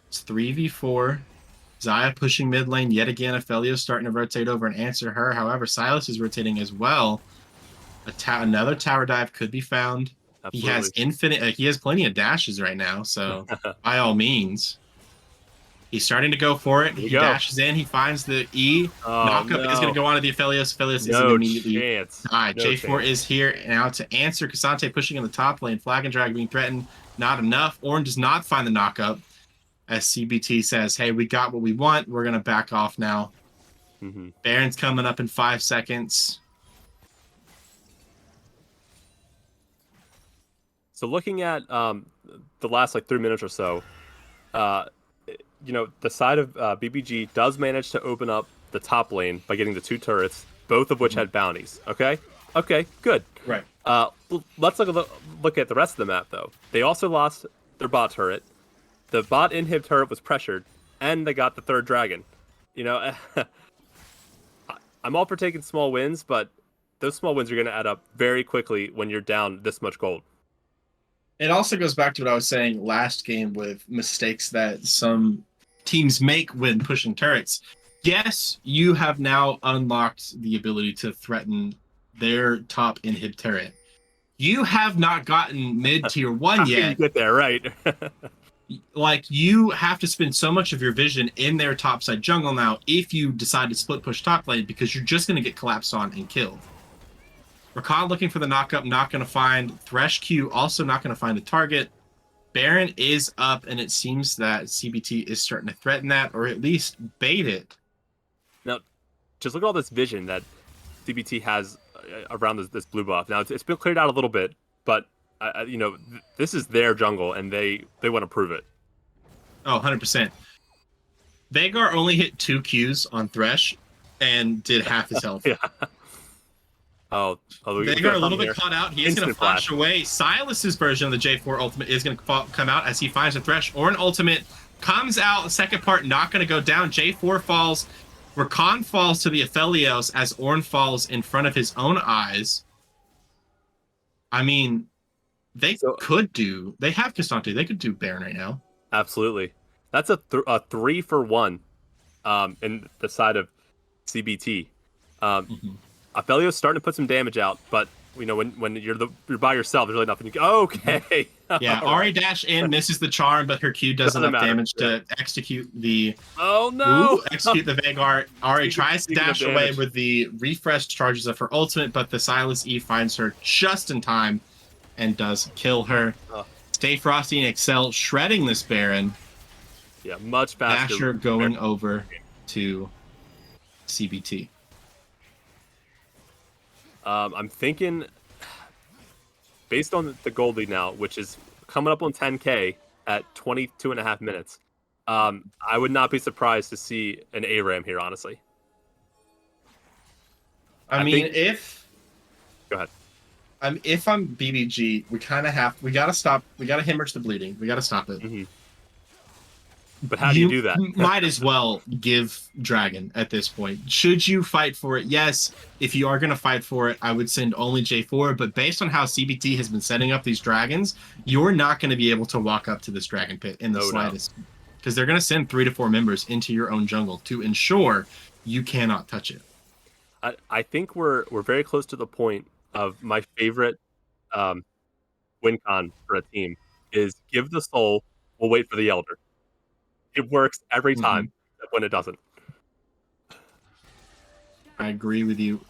It's 3v4. Xayah pushing mid lane yet again. Aphelios starting to rotate over and answer her. However, Sylas is rotating as well. Another tower dive could be found. Absolutely. He has infinite. He has plenty of dashes right now. So by all means, he's starting to go for it. He dashes in. He finds the E. Knockup is going to go on to the Aphelios. Aphelios is immediately died. J4 is here now to answer. K'Sante pushing in the top lane. Flag and drag being threatened. Not enough. Ornn does not find the knockup. As CBT says, hey, we got what we want. We're going to back off now. Baron's coming up in 5 seconds. So looking at the last 3 minutes or so, the side of BBG does manage to open up the top lane by getting the 2 turrets, both of which had bounties. Okay, good. Right. Let's look at the rest of the map, though. They also lost their bot turret. The bot inhib turret was pressured, and they got the 3rd dragon. I'm all for taking small wins, but those small wins are going to add up very quickly when you're down this much gold. It also goes back to what I was saying last game with mistakes that some teams make when pushing turrets. Yes, you have now unlocked the ability to threaten their top inhib turret. You have not gotten mid tier 1 How can yet. you get there, right? Like, you have to spend so much of your vision in their topside jungle now if you decide to split push top lane, because you're just going to get collapsed on and killed. Rakan looking for the knockup, not going to find. Thresh Q also not going to find a target. Baron is up, and it seems that CBT is starting to threaten that, or at least bait it. Now, just look at all this vision that CBT has around this blue buff. Now, it's been cleared out a little bit, but this is their jungle, and they want to prove it. Oh, 100%. Veigar only hit 2 Qs on Thresh and did half his health. Yeah. Veigar a little bit caught out. He is going to flash away. Silas's version of the J4 ultimate is going to come out as he finds a Thresh. Or an ultimate comes out. The second part not going to go down. J4 falls. Rakan falls to the Aphelios as Ornn falls in front of his own eyes. I mean, they have K'Sante. They could do Baron right now. Absolutely. That's a 3-for-1 in the side of CBT. Aphelios starting to put some damage out, but when you're by yourself, there's really nothing you can... Okay. Yeah, Ahri dash in, misses the charm, but her Q does enough damage to execute the... Oh, no! Execute the Veigar. Ahri tries to dash away with the refreshed charges of her ultimate, but the Silas E finds her just in time and does kill her. Stay Frosty and Excel shredding this Baron. Yeah, much faster. Dasher going over to CBT. I'm thinking, based on the gold lead now, which is coming up on 10K at 22.5 minutes, I would not be surprised to see an ARAM here, honestly. I mean, if... Go ahead. If I'm BBG, we gotta stop, we gotta hemorrhage the bleeding. We gotta stop it. Mm-hmm. But how do you do that? Might as well give Dragon at this point. Should you fight for it? Yes. If you are going to fight for it, I would send only J4. But based on how CBT has been setting up these dragons, you're not going to be able to walk up to this dragon pit in the slightest. Because they're going to send 3 to 4 members into your own jungle to ensure you cannot touch it. I think we're very close to the point of my favorite win con for a team is give the soul, we'll wait for the elder. It works every time when it doesn't. I agree with you.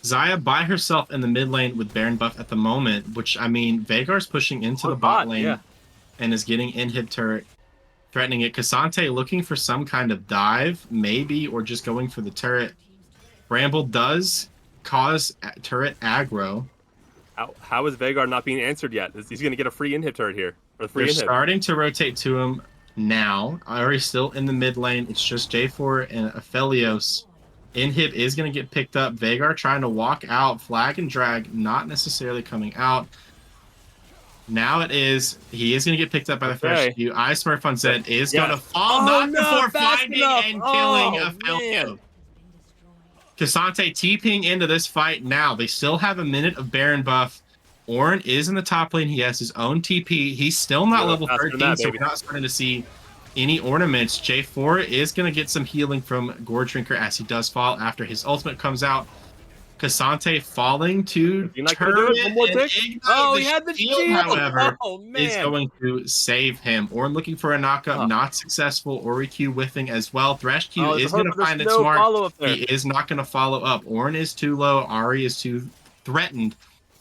Xayah by herself in the mid lane with Baron buff at the moment, which, I mean, Veigar's pushing into the bot lane and is getting inhib turret, threatening it. K'Sante looking for some kind of dive, maybe, or just going for the turret. Bramble does cause turret aggro. How is Veigar not being answered yet? He's going to get a free inhib turret here. They're starting to rotate to him now. Ahri's still in the mid lane. It's just J4 and Aphelios. Inhib is going to get picked up. Veigar trying to walk out. Flag and drag not necessarily coming out. Now it is. He is going to get picked up by the first few. I Smurf on Zed is going to fall. Not before finding and killing Aphelios. K'Sante TPing into this fight now. They still have a minute of Baron buff. Ornn is in the top lane. He has his own TP. He's still not level 13, so we're not starting to see any ornaments. J4 is going to get some healing from Gorge Drinker as he does fall after his ultimate comes out. K'Sante falling to turret and ignite. He had the shield, however, is going to save him. Ornn looking for a knockup, not successful. Ori Q whiffing as well. Thresh Q is going to find its mark. He is not going to follow up. Ornn is too low. Ahri is too threatened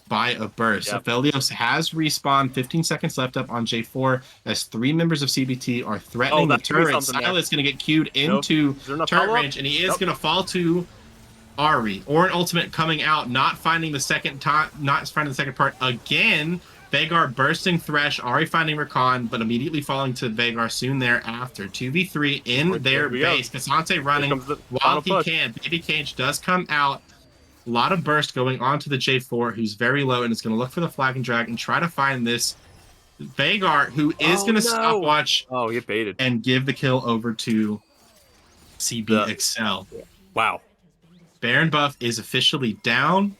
by a burst. Aphelios has respawned. 15 seconds left up on J4 as 3 members of CBT are threatening the turret. Silas going to get queued into turret range, and he is going to fall to Ahri. Ornn ultimate coming out, not finding the second part again. Veigar bursting Thresh, Ahri finding Rakan, but immediately falling to Veigar soon thereafter. 2v3 in their base. K'Sante running while he can. Baby Cage does come out. A lot of burst going on to the J4, who's very low and is going to look for the flag and drag and try to find this Veigar, who is going to stopwatch get baited and give the kill over to CB Excel. Wow. Baron buff is officially down.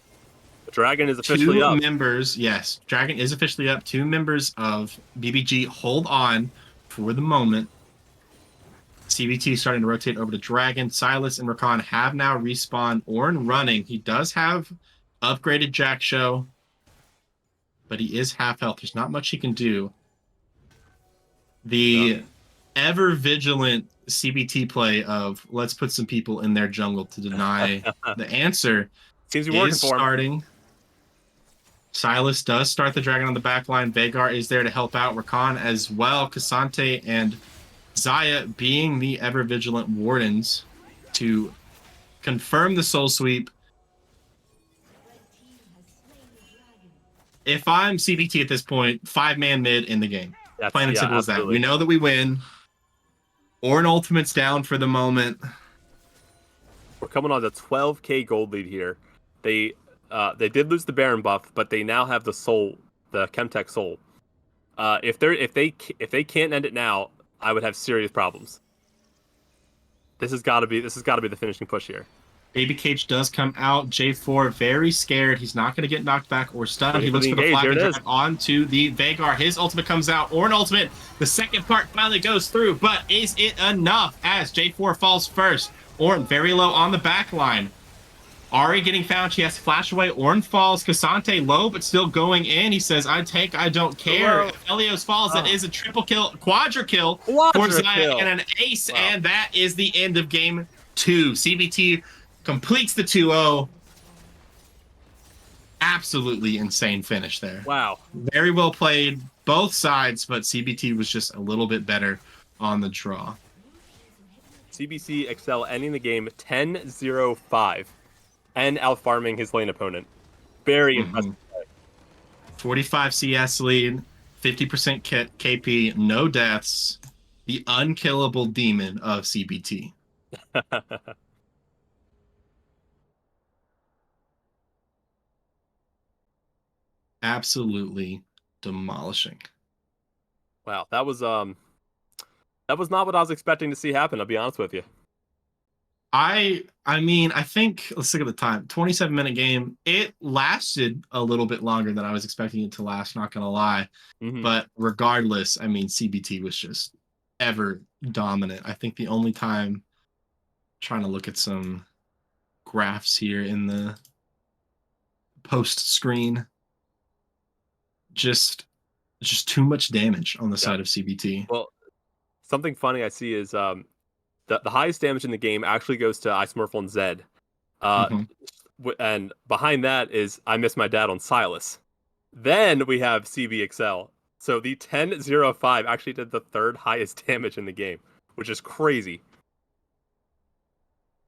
The Dragon is officially Two up. members, yes, Dragon is officially up. 2 members of BBG hold on for the moment. CBT starting to rotate over to Dragon. Silas and Rakan have now respawned. Ornn running. He does have upgraded Jack Show, but he is half health. There's not much he can do. The ever vigilant CBT play of let's put some people in their jungle to deny the answer Seems to be working is for him. starting. Silas does start the Dragon on the back line. Veigar is there to help out. Rakan as well. Cassante and Zaya being the ever vigilant wardens to confirm the soul sweep. If I'm CBT at this point, 5-man mid in the game. Plain and simple as that. We know that we win. Ornn ultimate's down for the moment. We're coming on the 12k gold lead here. They did lose the Baron buff, but they now have the soul, the Chemtech soul. If they can't end it now, I would have serious problems. This has got to be the finishing push here. Baby Cage does come out. J4 very scared. He's not going to get knocked back or stunned. He looks for the flag and drive onto the Veigar. His ultimate comes out. Ornn ultimate. The second part finally goes through, but is it enough as J4 falls first? Ornn very low on the back line. Ahri getting found. She has to flash away. Ornn falls. Cassante low, but still going in. He says, I don't care. If Helios falls, that is a triple kill, quadra kill for Zaya and an ace, and that is the end of game 2. CBT completes the 2-0. Absolutely insane finish there. Wow. Very well played, both sides, but CBT was just a little bit better on the draw. CBC Excel ending the game 10-0-5 and out-farming his lane opponent. Very impressive play. 45 CS lead, 50% KP, no deaths. The unkillable demon of CBT. Absolutely demolishing. Wow, that was not what I was expecting to see happen, I'll be honest with you. I mean, I think, let's look at the time. 27-minute game. It lasted a little bit longer than I was expecting it to last, not going to lie. But regardless, I mean, CBT was just ever dominant. I think the only time, trying to look at some graphs here in the post screen, just too much damage on the side of CBT. Well, something funny I see is the highest damage in the game actually goes to Ismurfel and Zed. And behind that is I Miss My Dad on Silas. Then we have CBXL. So the 10-0-5 actually did the 3rd highest damage in the game, which is crazy.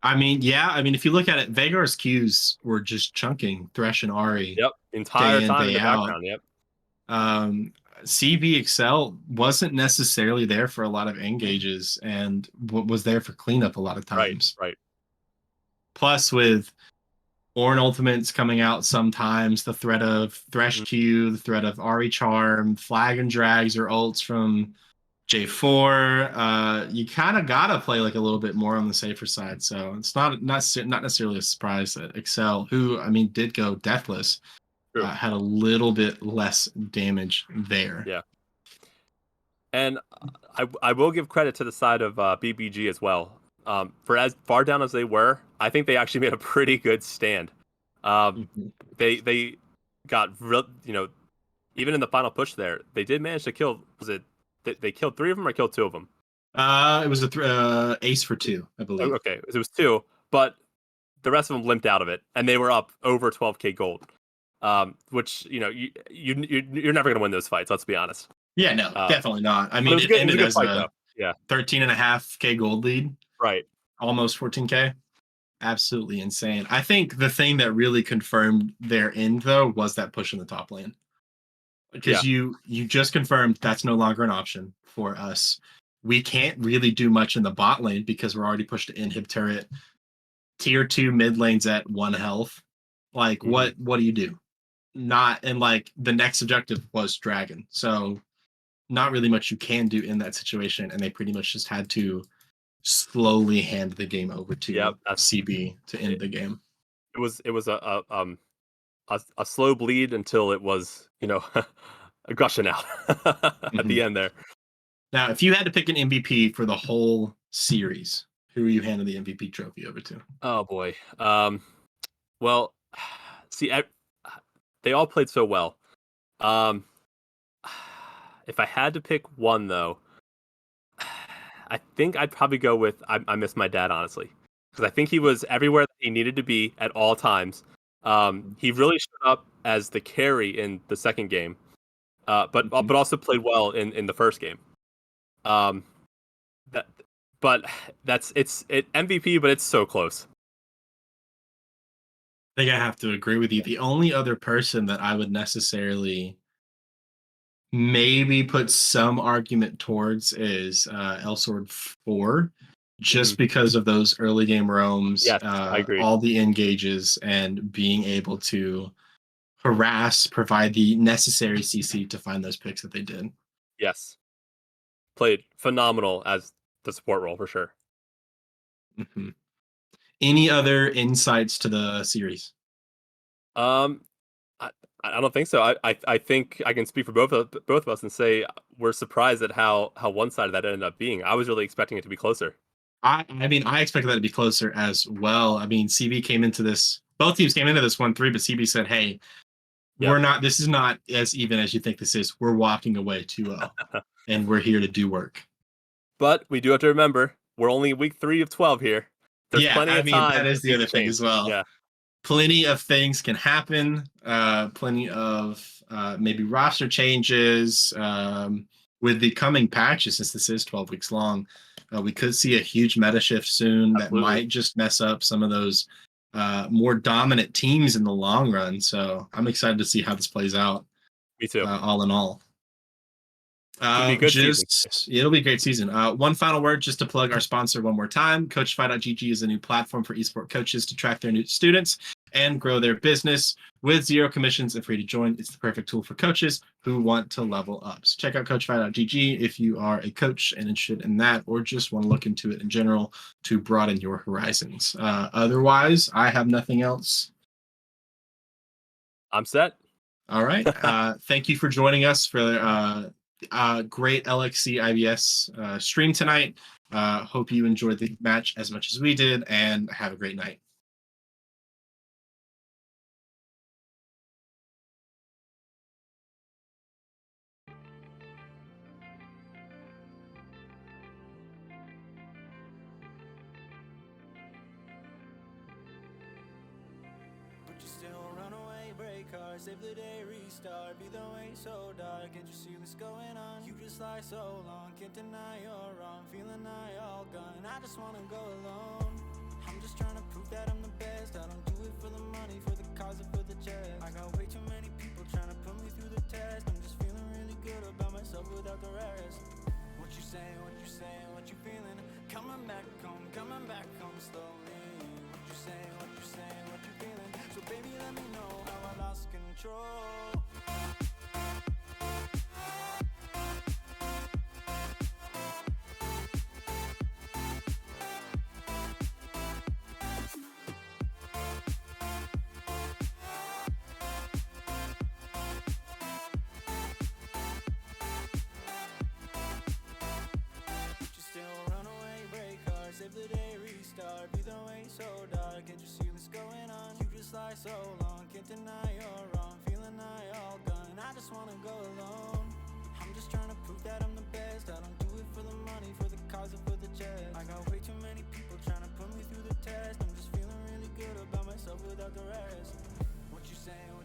I mean, yeah. I mean, if you look at it, Veigar's Qs were just chunking Thresh and Ahri. Yep, entire time in the out. background. Yep. CBXL wasn't necessarily there for a lot of engages and was there for cleanup a lot of times. Right. Plus, with Ornn ultimates coming out sometimes, the threat of Thresh Q, the threat of Ahri Charm, flag and drags or ults from J4, you kind of gotta play like a little bit more on the safer side. So it's not necessarily a surprise that Excel, who I mean did go deathless, had a little bit less damage there. Yeah. And I will give credit to the side of BBG as well. For as far down as they were, I think they actually made a pretty good stand. They got real, even in the final push there, they did manage to kill. Was it they killed 3 of them or killed 2 of them? It was a ace for 2, I believe. Oh, okay, it was 2, but the rest of them limped out of it, and they were up over 12k gold. Which you're never gonna win those fights. Let's be honest. Yeah, no, definitely not. I mean, it ended as a 13.5k gold lead. Right. Almost 14k. Absolutely insane. I think the thing that really confirmed their end, though, was that push in the top lane. Because you just confirmed that's no longer an option for us. We can't really do much in the bot lane because we're already pushed to inhib turret. Tier 2 mid lanes at 1 health. Like, what do you do? Not, and like the next objective was Dragon. So not really much you can do in that situation. And they pretty much just had to slowly hand the game over to CB to end the game. It was a a slow bleed until it was, gushing out at the end there. Now, if you had to pick an MVP for the whole series, who are you handing the MVP trophy over to? Oh boy. Well, see, they all played so well. If I had to pick one, though, I think I'd probably go with I miss my dad, honestly, because I think he was everywhere that he needed to be at all times. He really showed up as the carry in the second game, but also played well in the first game. That, but it's MVP, but it's so close. I think I have to agree with you. The only other person that I would necessarily maybe put some argument towards is Elsword 4, just because of those early game roams, Yes, I agree. all the engages, and being able to harass, provide the necessary CC to find those picks that they did. Yes, played phenomenal as the support role for sure. Any other insights to the series? I don't think so. I think I can speak for both of us and say we're surprised at how one-sided that ended up being. I was really expecting it to be closer. I mean, I expected that to be closer as well. I mean, CB came into this, both teams came into this 1-3, but CB said, hey, this is not as even as you think this is. We're walking away 2-0, and we're here to do work. But we do have to remember, we're only week 3 of 12 here. There's plenty of time. That is the other thing as well. Yeah. Plenty of things can happen. Plenty of maybe roster changes. With the coming patches, since this is 12 weeks long, we could see a huge meta shift soon. Absolutely. That might just mess up some of those more dominant teams in the long run. So I'm excited to see how this plays out. Me too. All in all. It'll be a good season. It'll be a great season. One final word just to plug our sponsor one more time. Coachify.gg is a new platform for esports coaches to track their new students and grow their business with 0 commissions and free to join. It's the perfect tool for coaches who want to level up. So check out Coachify.gg if you are a coach and interested in that, or just want to look into it in general to broaden your horizons. Otherwise, I have nothing else. I'm set. All right. Thank you for joining us for great LXC IBS stream tonight. Hope you enjoyed the match as much as we did, and have a great night. Save the day, restart, be the way so dark. Can't you see what's going on? You just lie so long, can't deny you're wrong. Feeling I all gone, I just wanna go alone. I'm just trying to prove that I'm the best. I don't do it for the money, for the cause, or for the chest. I got way too many people trying to put me through the test. I'm just feeling really good about myself without the rest. What you saying, what you saying, what you feeling? Coming back home slowly. What you saying, what you saying, what you feeling? So baby, let me know how I lost control. Save the day, restart, be the way so dark. Can't you see what's going on? You just lie so long, can't deny you're wrong. Feeling I all gone, I just wanna go alone. I'm just trying to prove that I'm the best. I don't do it for the money, for the cause, or for the chest. I got way too many people trying to put me through the test. I'm just feeling really good about myself without the rest. What you saying?